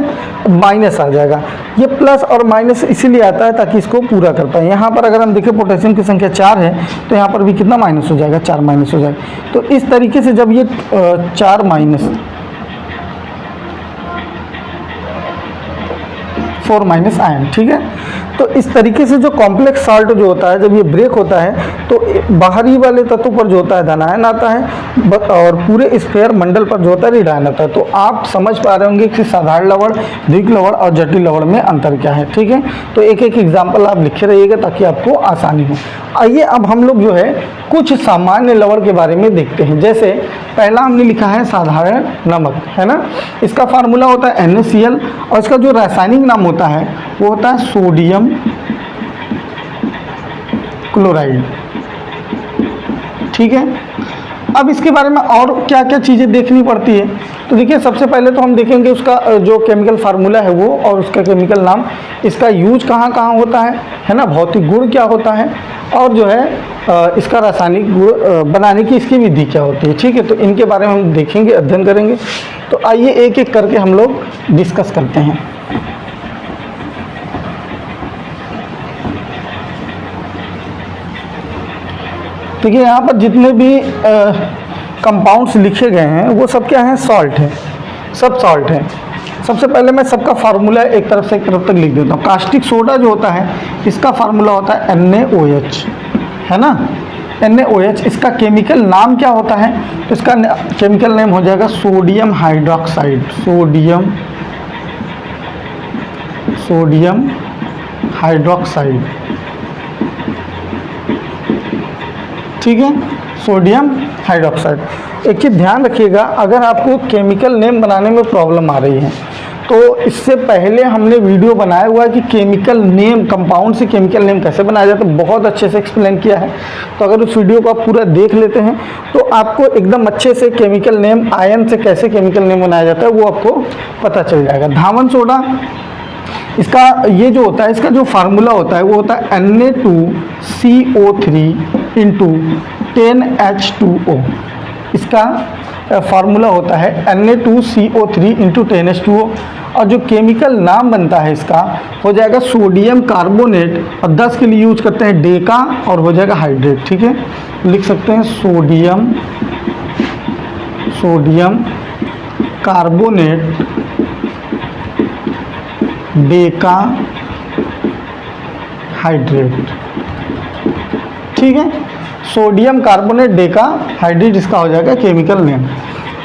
माइनस आ जाएगा। ये प्लस और माइनस इसीलिए आता है ताकि इसको पूरा कर पाए। यहाँ पर अगर हम देखें पोटेशियम की संख्या 4 है तो यहाँ पर भी कितना माइनस हो जाएगा, 4 माइनस हो जाएगा। तो इस तरीके से जब ये 4 माइनस 4 माइनस आयन, ठीक है। तो इस तरीके से जो कॉम्प्लेक्स साल्ट जो होता है जब ये ब्रेक होता है तो बाहरी वाले तत्व पर जो होता है धन आयन आता है और पूरे स्फीयर मंडल पर जो होता है ऋण आयन आता है। तो आप समझ पा रहे होंगे कि साधारण लवण, द्विक लवण और जटिल लवण में अंतर क्या है, ठीक है। तो एक एक एग्जाम्पल आप लिखे रहिएगा ताकि आपको आसानी हो। आइए अब हम लोग जो है कुछ सामान्य लवण के बारे में देखते हैं। जैसे पहला हमने लिखा है साधारण नमक, है ना, इसका फार्मूला होता है NaCl और इसका जो रासायनिक नाम होता है वो होता है सोडियम क्लोराइड, ठीक है। अब इसके बारे में और क्या क्या चीज़ें देखनी पड़ती है, तो देखिए सबसे पहले तो हम देखेंगे उसका जो केमिकल फार्मूला है वो और उसका केमिकल नाम, इसका यूज कहाँ कहाँ होता है ना, भौतिक गुण क्या होता है और जो है इसका रासायनिक गुण बनाने की इसकी विधि क्या होती है, ठीक है। तो इनके बारे में हम देखेंगे, अध्ययन करेंगे। तो आइए एक एक करके हम लोग डिस्कस करते हैं। देखिए यहाँ पर जितने भी कंपाउंड्स लिखे गए हैं वो सब क्या हैं, सॉल्ट है, सब सॉल्ट है। सबसे पहले मैं सबका फार्मूला एक तरफ से एक तरफ तक लिख देता हूँ। कास्टिक सोडा जो होता है इसका फार्मूला होता है NaOH, है ना, NaOH। इसका केमिकल नाम क्या होता है, तो इसका केमिकल नेम हो जाएगा सोडियम हाइड्रोक्साइड, सोडियम हाइड्रोक्साइड, ठीक है, सोडियम हाइड्रोक्साइड। एक चीज़ ध्यान रखिएगा, अगर आपको केमिकल नेम बनाने में प्रॉब्लम आ रही है तो इससे पहले हमने वीडियो बनाया हुआ है कि केमिकल नेम, कंपाउंड से केमिकल नेम कैसे बनाया जाता है, बहुत अच्छे से एक्सप्लेन किया है। तो अगर उस वीडियो को आप पूरा देख लेते हैं तो आपको एकदम अच्छे से केमिकल नेम, आयन से कैसे केमिकल नेम बनाया जाता है वो आपको पता चल जाएगा। धावन सोडा, इसका ये जो होता है इसका जो फार्मूला होता है वो होता है Na2CO3 इंटू 10H2O। इसका फार्मूला होता है Na2CO3 इंटू 10H2O और जो केमिकल नाम बनता है इसका हो जाएगा सोडियम कार्बोनेट और 10 के लिए यूज करते हैं डेका और हो जाएगा हाइड्रेट, ठीक है। लिख सकते हैं सोडियम कार्बोनेट डेका हाइड्रेट, ठीक है। सोडियम कार्बोनेट डेका हाइड्रेट इसका हो जाएगा केमिकल नेम।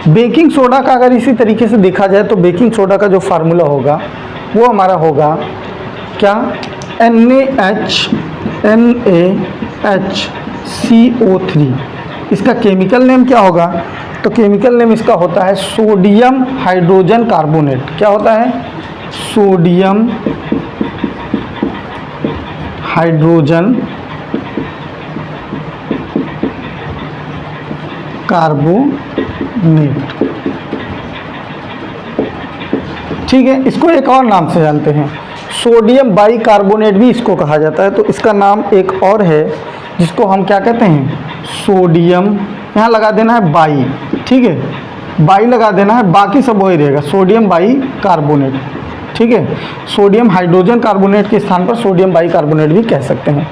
बेकिंग सोडा का अगर इसी तरीके से देखा जाए तो बेकिंग सोडा का जो फार्मूला होगा वो हमारा होगा क्या, NaHCO3। इसका केमिकल नेम क्या होगा, तो केमिकल नेम इसका होता है सोडियम हाइड्रोजन कार्बोनेट। क्या होता है, सोडियम हाइड्रोजन कार्बोनेट, ठीक है। इसको एक और नाम से जानते हैं, सोडियम बाई कार्बोनेट भी इसको कहा जाता है। तो इसका नाम एक और है जिसको हम क्या कहते हैं, सोडियम, यहाँ लगा देना है बाई, ठीक है, बाई लगा देना है, बाकी सब वही रहेगा, सोडियम बाई कार्बोनेट, ठीक है। सोडियम हाइड्रोजन कार्बोनेट के स्थान पर सोडियम बाई कार्बोनेट भी कह सकते हैं।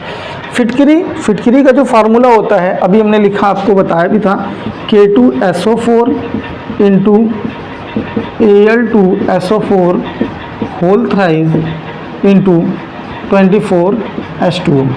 फिटकरी का जो फार्मूला होता है अभी हमने लिखा, आपको बताया भी था, K2SO4 into Al2SO4 whole thrice into 24H2O।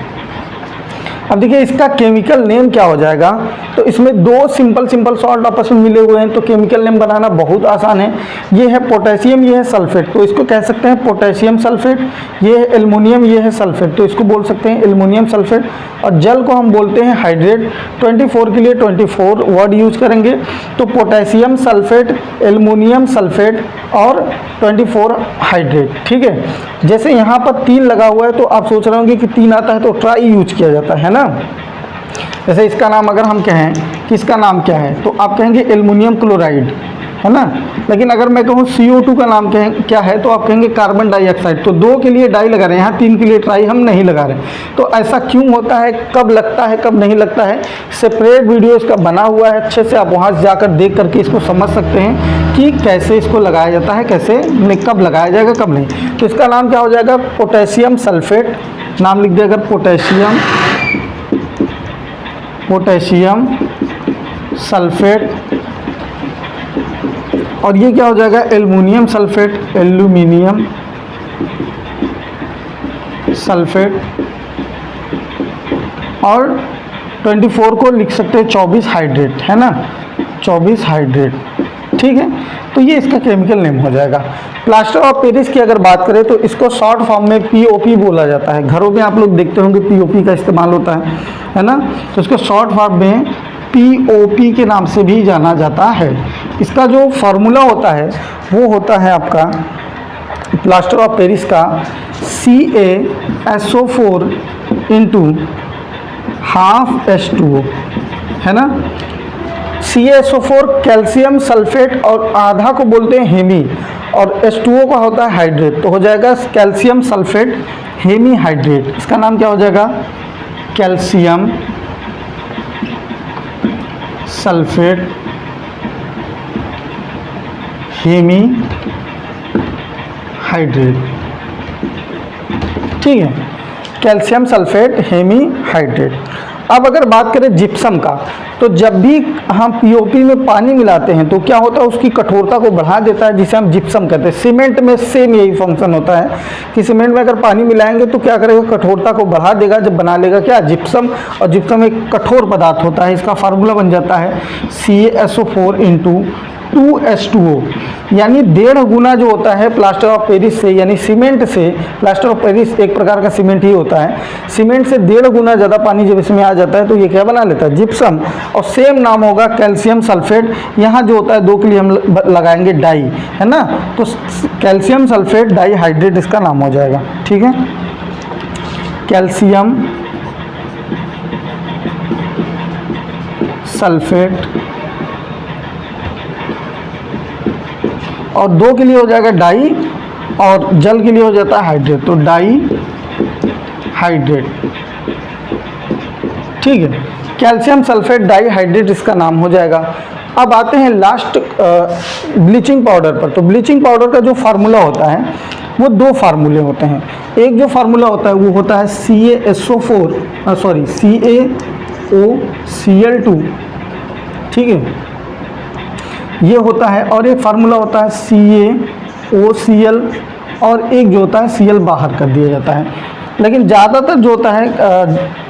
अब देखिए इसका केमिकल नेम क्या हो जाएगा, तो इसमें दो सिंपल सॉल्ट आपस में मिले हुए हैं तो केमिकल नेम बनाना बहुत आसान है। ये है पोटेशियम, ये है सल्फेट, तो इसको कह सकते हैं पोटेशियम सल्फेट। ये है एल्युमिनियम, ये है सल्फेट, तो इसको बोल सकते हैं एल्युमिनियम सल्फेट। और जल को हम बोलते हैं हाइड्रेट। 24 के लिए 24 वर्ड यूज करेंगे, तो पोटेशियम सल्फेट, एल्युमिनियम सल्फेट और 24 हाइड्रेट, ठीक है। जैसे यहाँ पर 3 लगा हुआ है तो आप सोच रहे होंगे कि 3 आता है तो ट्राई यूज किया जाता है ना। जैसे इसका नाम अगर हम कहें कि इसका नाम क्या है तो आप कहेंगे एल्युमिनियम क्लोराइड, है ना। लेकिन अगर मैं कहूँ CO2 का नाम क्या है तो आप कहेंगे कार्बन डाइऑक्साइड। तो 2 के लिए डाई लगा रहे हैं, यहाँ 3 के लिए ट्राई हम नहीं लगा रहे। तो ऐसा क्यों होता है, कब लगता है कब नहीं लगता है, सेपरेट वीडियो इसका बना हुआ है, अच्छे से आप वहाँ जाकर देख करके इसको समझ सकते हैं कि कैसे इसको लगाया जाता है, कैसे कब लगाया जाएगा कब नहीं। तो इसका नाम क्या हो जाएगा, पोटेशियम सल्फेट, नाम लिख दिया अगर पोटेशियम सल्फेट। और ये क्या हो जाएगा, एल्युमिनियम सल्फेट। और 24 को लिख सकते हैं 24 हाइड्रेट, है ना, 24 हाइड्रेट, ठीक है। तो ये इसका केमिकल नेम हो जाएगा। प्लास्टर ऑफ पेरिस की अगर बात करें तो इसको शॉर्ट फॉर्म में POP बोला जाता है। घरों में आप लोग देखते होंगे POP का इस्तेमाल होता है ना। तो इसको शॉर्ट फॉर्म में POP के नाम से भी जाना जाता है। इसका जो फार्मूला होता है वो होता है आपका प्लास्टर ऑफ पेरिस का CaSO4 इंटू हाफ H2O, है ना। CaSO4 कैल्शियम सल्फेट और आधा को बोलते हैं हेमी, और H2O का होता है हाइड्रेट। तो हो जाएगा कैल्शियम सल्फेट हेमी हाइड्रेट। इसका नाम क्या हो जाएगा, कैल्शियम सल्फेट हेमी हाइड्रेट, ठीक है, कैल्शियम सल्फेट हेमी हाइड्रेट। अब अगर बात करें जिप्सम का, तो जब भी हम POP में पानी मिलाते हैं तो क्या होता है, उसकी कठोरता को बढ़ा देता है, जिसे हम जिप्सम कहते हैं। सीमेंट में सेम यही फंक्शन होता है कि सीमेंट में अगर पानी मिलाएंगे तो क्या करेगा, कठोरता को बढ़ा देगा, जब बना लेगा क्या, जिप्सम। और जिप्सम एक कठोर पदार्थ होता है। इसका फार्मूला बन जाता है CaSO4 इंटू 2H2O, यानी 1.5 गुना जो होता है प्लास्टर ऑफ पेरिस से, यानी सीमेंट से। प्लास्टर ऑफ पेरिस एक प्रकार का सीमेंट ही होता है। सीमेंट से 1.5 गुना ज़्यादा पानी जब इसमें आ जाता है तो ये क्या बना लेता है, जिप्सम। और सेम नाम होगा कैल्शियम सल्फेट। यहाँ जो होता है 2 के लिए हम लगाएंगे डाई, है ना। तो कैल्शियम सल्फेट डाई हाइड्रेट इसका नाम हो जाएगा, ठीक है। कैल्शियम सल्फेट, और 2 के लिए हो जाएगा डाई, और जल के लिए हो जाता है हाइड्रेट, तो डाई हाइड्रेट, ठीक है। कैल्शियम सल्फेट डाई हाइड्रेट इसका नाम हो जाएगा। अब आते हैं लास्ट ब्लीचिंग पाउडर पर। तो ब्लीचिंग पाउडर का जो फार्मूला होता है वो 2 फार्मूले होते हैं। एक जो फार्मूला होता है वो होता है CaOCl2, ठीक है, ये होता है। और एक फार्मूला होता है CaOCl, और एक जो होता है Cl बाहर कर दिया जाता है। लेकिन ज़्यादातर जो होता है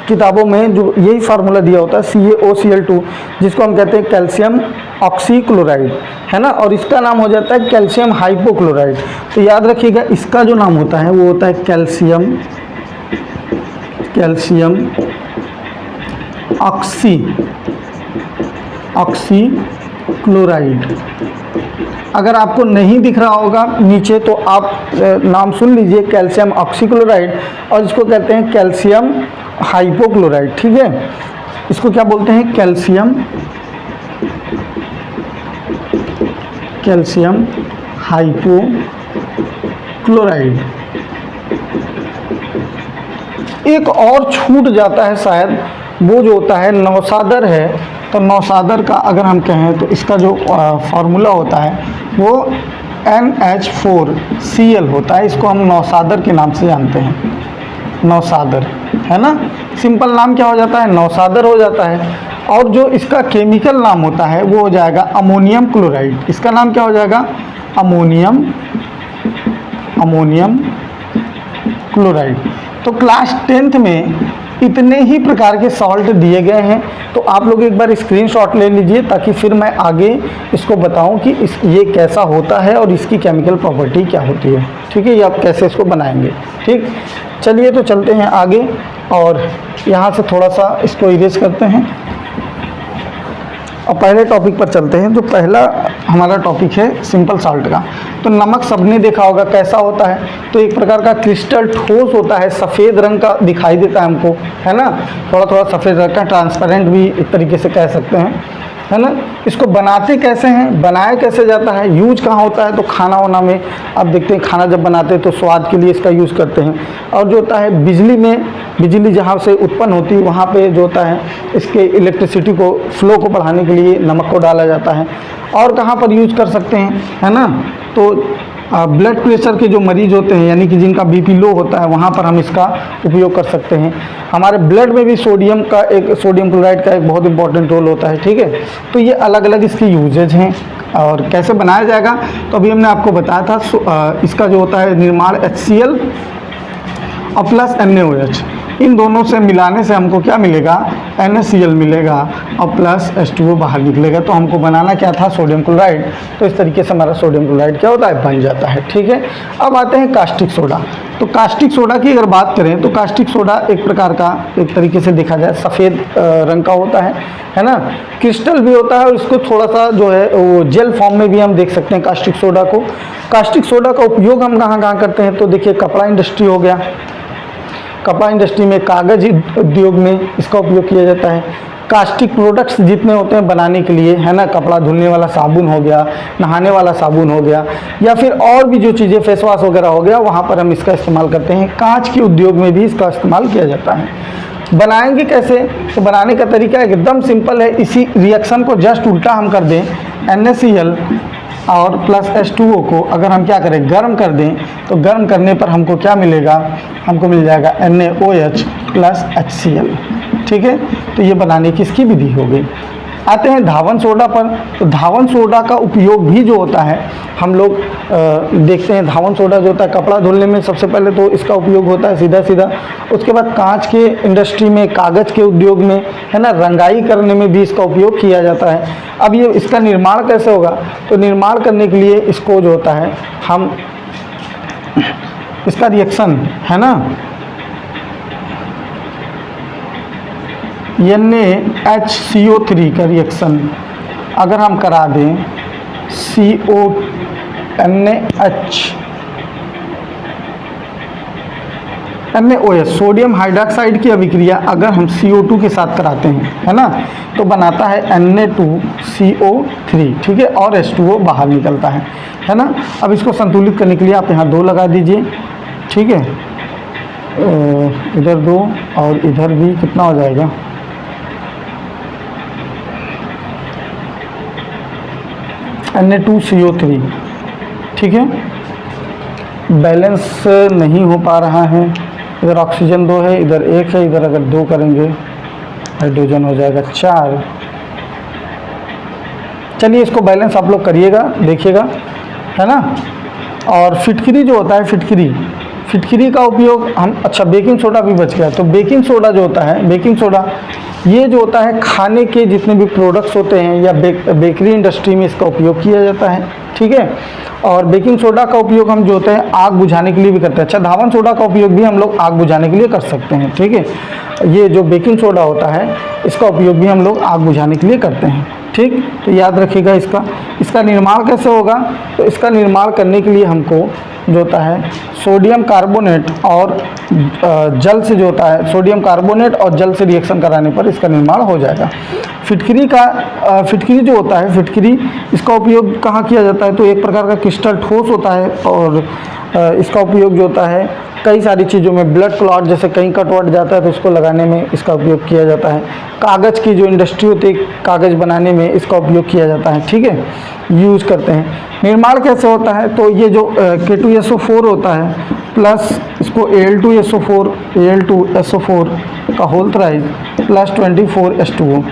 किताबों में जो यही फार्मूला दिया होता है CaOCl2, जिसको हम कहते हैं कैल्शियम ऑक्सीक्लोराइड, है ना। और इसका नाम हो जाता है कैल्शियम हाइपोक्लोराइड। तो याद रखिएगा इसका जो नाम होता है वो होता है कैल्शियम ऑक्सीक्लोराइड। अगर आपको नहीं दिख रहा होगा नीचे तो आप नाम सुन लीजिए, कैल्शियम ऑक्सीक्लोराइड, और इसको कहते हैं कैल्शियम हाइपोक्लोराइड, ठीक है। इसको क्या बोलते हैं, कैल्शियम हाइपोक्लोराइड। एक और छूट जाता है शायद, वो जो होता है नौसादर है। तो नौसादर का अगर हम कहें तो इसका जो फार्मूला होता है वो NH4Cl होता है। इसको हम नौसादर के नाम से जानते हैं, नौसादर, है ना। सिंपल नाम क्या हो जाता है, नौसादर हो जाता है। और जो इसका केमिकल नाम होता है वो हो जाएगा अमोनियम क्लोराइड। इसका नाम क्या हो जाएगा, अमोनियम क्लोराइड। तो क्लास 10th में इतने ही प्रकार के सॉल्ट दिए गए हैं। तो आप लोग एक बार स्क्रीनशॉट ले लीजिए ताकि फिर मैं आगे इसको बताऊं कि ये कैसा होता है और इसकी केमिकल प्रॉपर्टी क्या होती है, ठीक है। ये आप कैसे इसको बनाएंगे, ठीक। चलिए तो चलते हैं आगे, और यहाँ से थोड़ा सा इसको इरेज करते हैं और पहले टॉपिक पर चलते हैं। जो पहला हमारा टॉपिक है सिंपल सॉल्ट का। तो नमक सबने देखा होगा कैसा होता है, तो एक प्रकार का क्रिस्टल ठोस होता है, सफ़ेद रंग का दिखाई देता है हमको, है ना। थोड़ा थोड़ा सफ़ेद रंग का, ट्रांसपेरेंट भी एक तरीके से कह सकते हैं। है ना। इसको बनाते कैसे हैं, बनाया कैसे जाता है, यूज कहाँ होता है, तो खाना वाना में आप देखते हैं खाना जब बनाते हैं तो स्वाद के लिए इसका यूज़ करते हैं। और जो होता है बिजली में, बिजली जहाँ से उत्पन्न होती है वहाँ पे जो होता है इसके इलेक्ट्रिसिटी को, फ्लो को बढ़ाने के लिए नमक को डाला जाता है। और कहाँ पर यूज कर सकते हैं, है ना, तो ब्लड प्रेशर के जो मरीज़ होते हैं यानी कि जिनका बीपी लो होता है वहाँ पर हम इसका उपयोग कर सकते हैं। हमारे ब्लड में भी सोडियम क्लोराइड का एक बहुत इंपॉर्टेंट रोल होता है, ठीक है। तो ये अलग अलग इसके यूजेज हैं। और कैसे बनाया जाएगा, तो अभी हमने आपको बताया था इसका जो होता है निर्माण HCl और प्लस NaOH, इन दोनों से मिलाने से हमको क्या मिलेगा, NaCl मिलेगा और प्लस H2O बाहर निकलेगा। तो हमको बनाना क्या था, सोडियम क्लोराइड। तो इस तरीके से हमारा सोडियम क्लोराइड क्या होता है, बन जाता है, ठीक है। अब आते हैं कास्टिक सोडा। तो कास्टिक सोडा की अगर बात करें तो कास्टिक सोडा एक प्रकार का, एक तरीके से देखा जाए सफ़ेद रंग का होता है ना, क्रिस्टल भी होता है और इसको थोड़ा सा जो है वो जेल फॉर्म में भी हम देख सकते हैं कास्टिक सोडा को। कास्टिक सोडा का उपयोग हम कहाँ कहाँ करते हैं, तो देखिए कपड़ा इंडस्ट्री हो गया, कपड़ा इंडस्ट्री में, कागज उद्योग में इसका उपयोग किया जाता है। कास्टिक प्रोडक्ट्स जितने होते हैं बनाने के लिए, है ना, कपड़ा धुलने वाला साबुन हो गया, नहाने वाला साबुन हो गया, या फिर और भी जो चीज़ें फेस वॉश वगैरह हो गया, वहाँ पर हम इसका इस्तेमाल करते हैं। कांच के उद्योग में भी इसका इस्तेमाल किया जाता है। बनाएंगे कैसे, तो बनाने का तरीका एकदम सिंपल है। इसी रिएक्शन को जस्ट उल्टा हम कर दें, NaCl और प्लस H2O को अगर हम क्या करें, गर्म कर दें, तो गर्म करने पर हमको क्या मिलेगा, हमको मिल जाएगा NaOH प्लस HCl, ठीक है। तो ये बनाने की इसकी विधि हो गई। आते हैं धावन सोडा पर। तो धावन सोडा का उपयोग भी जो होता है हम लोग देखते हैं। धावन सोडा जो होता है कपड़ा धुलने में सबसे पहले तो इसका उपयोग होता है सीधा सीधा, उसके बाद कांच के इंडस्ट्री में, कागज़ के उद्योग में, है ना, रंगाई करने में भी इसका उपयोग किया जाता है। अब ये इसका निर्माण कैसे होगा, तो निर्माण करने के लिए इसको जो होता है हम इसका रिएक्शन, है ना, NaHCO3 का रिएक्शन अगर हम करा दें, NaOH सोडियम हाइड्रॉक्साइड की अभिक्रिया अगर हम CO2 के साथ कराते हैं, है ना, तो बनाता है Na2CO3, ठीक है, और H2O बाहर निकलता है ना। अब इसको संतुलित करने के लिए आप यहाँ 2 लगा दीजिए, ठीक है, इधर 2 और इधर भी कितना हो जाएगा, Na2CO3, ठीक है। बैलेंस नहीं हो पा रहा है, इधर ऑक्सीजन 2 है, इधर 1 है, इधर अगर 2 करेंगे हाइड्रोजन हो जाएगा 4। चलिए इसको बैलेंस आप लोग करिएगा, देखिएगा, है ना। और फिटकरी जो होता है, फिटकरी का उपयोग हम, अच्छा बेकिंग सोडा भी बच गया। तो बेकिंग सोडा जो होता है, बेकिंग सोडा ये जो होता है खाने के जितने भी प्रोडक्ट्स होते हैं या बेकरी इंडस्ट्री में इसका उपयोग किया जाता है, ठीक है। और बेकिंग सोडा का उपयोग हम जो होता है आग बुझाने के लिए भी करते हैं। अच्छा, धावन सोडा का उपयोग भी हम लोग आग बुझाने के लिए कर सकते हैं, ठीक है। ये जो बेकिंग सोडा होता है इसका उपयोग भी हम लोग आग बुझाने के लिए करते हैं, ठीक। तो याद रखिएगा इसका निर्माण कैसे होगा, तो इसका निर्माण करने के लिए हमको जो होता है सोडियम कार्बोनेट और जल से जो होता है सोडियम कार्बोनेट और जल से रिएक्शन कराने पर इसका निर्माण हो जाएगा। फिटकरी जो होता है, फिटकरी इसका उपयोग कहाँ किया जाता है, तो एक प्रकार का क्रिस्टल ठोस होता है और इसका उपयोग जो होता है कई सारी चीज़ों में, ब्लड क्लॉट जैसे कहीं कट वट जाता है तो इसको लगाने में इसका उपयोग किया जाता है। कागज़ की जो इंडस्ट्री होती है कागज़ बनाने में इसका उपयोग किया जाता है, ठीक है, यूज करते हैं। निर्माण कैसे होता है, तो ये जो K2SO4 होता है प्लस इसको Al2SO4 का होल थ्राइज प्लस 24 H2O,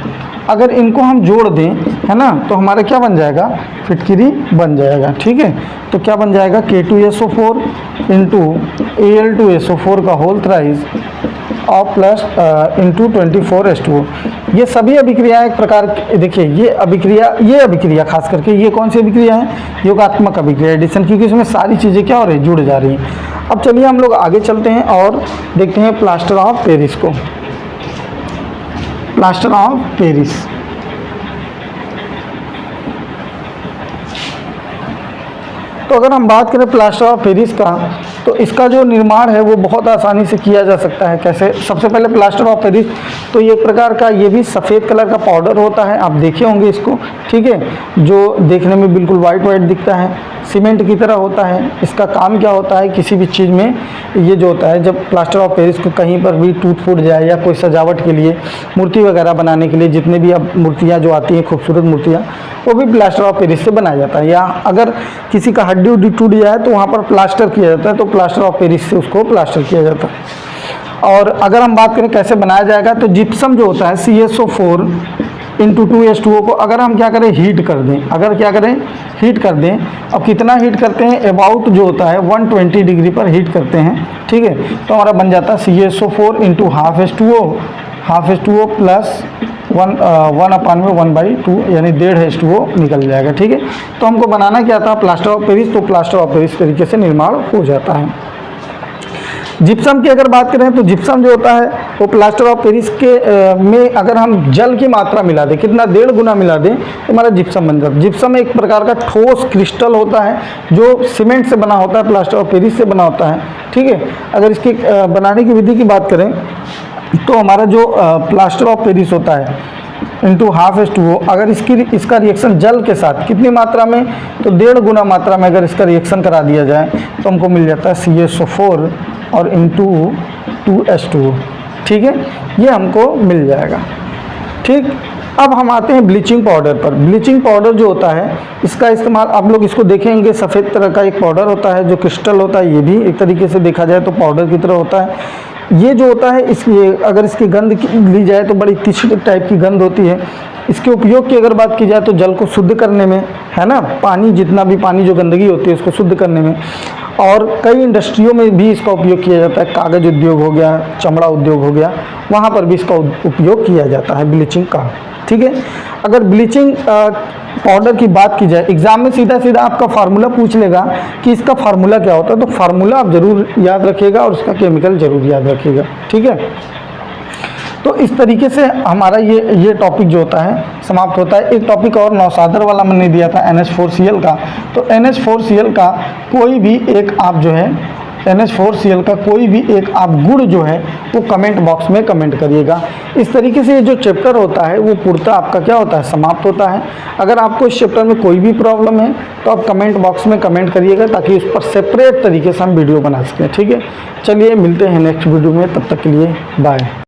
अगर इनको हम जोड़ दें, है ना, तो हमारा क्या बन जाएगा, फिटकरी बन जाएगा, ठीक है। तो क्या बन जाएगा, K2SO4 इंटू Al2SO4 का होल थ्राइज और प्लस इंटू 24 H2O। ये सभी अभिक्रिया एक प्रकार, देखिए ये अभिक्रिया खास करके ये कौन सी अभिक्रिया है, योगात्मक अभिक्रिया, एडिशन, क्योंकि इसमें सारी चीज़ें क्या हो रही है, जुड़ जा रही हैं। अब चलिए हम लोग आगे चलते हैं और देखते हैं प्लास्टर ऑफ पेरिस को। प्लास्टर ऑफ पेरिस, तो अगर हम बात करें प्लास्टर ऑफ पेरिस का, तो इसका जो निर्माण है वो बहुत आसानी से किया जा सकता है। कैसे? सबसे पहले प्लास्टर ऑफ पेरिस, तो ये एक प्रकार का ये भी सफ़ेद कलर का पाउडर होता है, आप देखे होंगे इसको, ठीक है, जो देखने में बिल्कुल वाइट वाइट दिखता है, सीमेंट की तरह होता है। इसका काम क्या होता है, किसी भी चीज़ में ये जो होता है, जब प्लास्टर ऑफ पेरिस को कहीं पर भी टूट फूट जाए या कोई सजावट के लिए, मूर्ति वगैरह बनाने के लिए, जितने भी अब मूर्तियाँ जो आती हैं खूबसूरत मूर्तियाँ, वो भी प्लास्टर ऑफ पेरिस से बनाया जाता है। या अगर किसी का हड्डी उड्डी टूट जाए तो वहाँ पर प्लास्टर किया जाता है, तो प्लास्टर ऑफ पेरिस से उसको प्लास्टर किया जाता है। और अगर हम बात करें कैसे बनाया जाएगा, तो जिप्सम जो होता है CaSO4 इंटू 2H2O को अगर हम क्या करें, हीट कर दें, अगर क्या करें, हीट कर दें। अब कितना हीट करते हैं, अबाउट जो होता है 120 डिग्री पर हीट करते हैं, ठीक है, तो हमारा बन जाता है CaSO4 into half H2O plus 1/2 यानी 1.5 H2O निकल जाएगा, ठीक है। तो हमको बनाना क्या था, प्लास्टर ऑफ पेरिस, तो प्लास्टर ऑफ पेरिस तरीके से निर्माण हो जाता है। जिप्सम की अगर बात करें तो जिप्सम जो होता है वो प्लास्टर ऑफ पेरिस के में अगर हम जल की मात्रा मिला दें, कितना 1.5 गुना मिला दें, तो हमारा जिप्सम बन जाता है। जिप्सम एक प्रकार का ठोस क्रिस्टल होता है जो सीमेंट से बना होता है, प्लास्टर ऑफ पेरिस से बना होता है, ठीक है। अगर इसकी बनाने की विधि की बात करें तो हमारा जो प्लास्टर ऑफ पेरिस होता है इंटू हाफ H2O, अगर इसका रिएक्शन जल के साथ कितनी मात्रा में, तो 1.5 गुना मात्रा में अगर इसका रिएक्शन करा दिया जाए तो हमको मिल जाता है CaSO4 और इंटू 2H2O, ठीक है, ये हमको मिल जाएगा, ठीक। अब हम आते हैं ब्लीचिंग पाउडर पर। ब्लीचिंग पाउडर जो होता है इसका इस्तेमाल आप लोग इसको देखेंगे, सफ़ेद तरह का एक पाउडर होता है जो क्रिस्टल होता है, ये भी एक तरीके से देखा जाए तो पाउडर की तरह होता है। ये जो होता है इसकी अगर इसकी गंध ली जाए तो बड़ी तीखी टाइप की गंध होती है। इसके उपयोग की अगर बात की जाए तो जल को शुद्ध करने में, है ना, पानी जितना भी पानी जो गंदगी होती है उसको शुद्ध करने में, और कई इंडस्ट्रियों में भी इसका उपयोग किया जाता है। कागज़ उद्योग हो गया, चमड़ा उद्योग हो गया, वहाँ पर भी इसका उपयोग किया जाता है ब्लीचिंग का, ठीक है। अगर ब्लीचिंग पाउडर की बात की जाए, एग्ज़ाम में सीधा सीधा आपका फार्मूला पूछ लेगा कि इसका फार्मूला क्या होता है, तो फार्मूला आप ज़रूर याद रखिएगा और उसका केमिकल ज़रूर याद रखिएगा, ठीक है। तो इस तरीके से हमारा ये टॉपिक जो होता है समाप्त होता है। एक टॉपिक और नौसादर वाला मैंने दिया था NH4Cl का, तो NH4Cl का कोई भी एक आप जो है NH4Cl का कोई भी एक आप गुण जो है वो कमेंट बॉक्स में कमेंट करिएगा। इस तरीके से ये जो चैप्टर होता है वो पूर्णतः आपका क्या होता है, समाप्त होता है। अगर आपको इस चैप्टर में कोई भी प्रॉब्लम है तो आप कमेंट बॉक्स में कमेंट करिएगा ताकि उस पर सेपरेट तरीके से हम वीडियो बना सकें, ठीक है। चलिए मिलते हैं नेक्स्ट वीडियो में, तब तक के लिए बाय।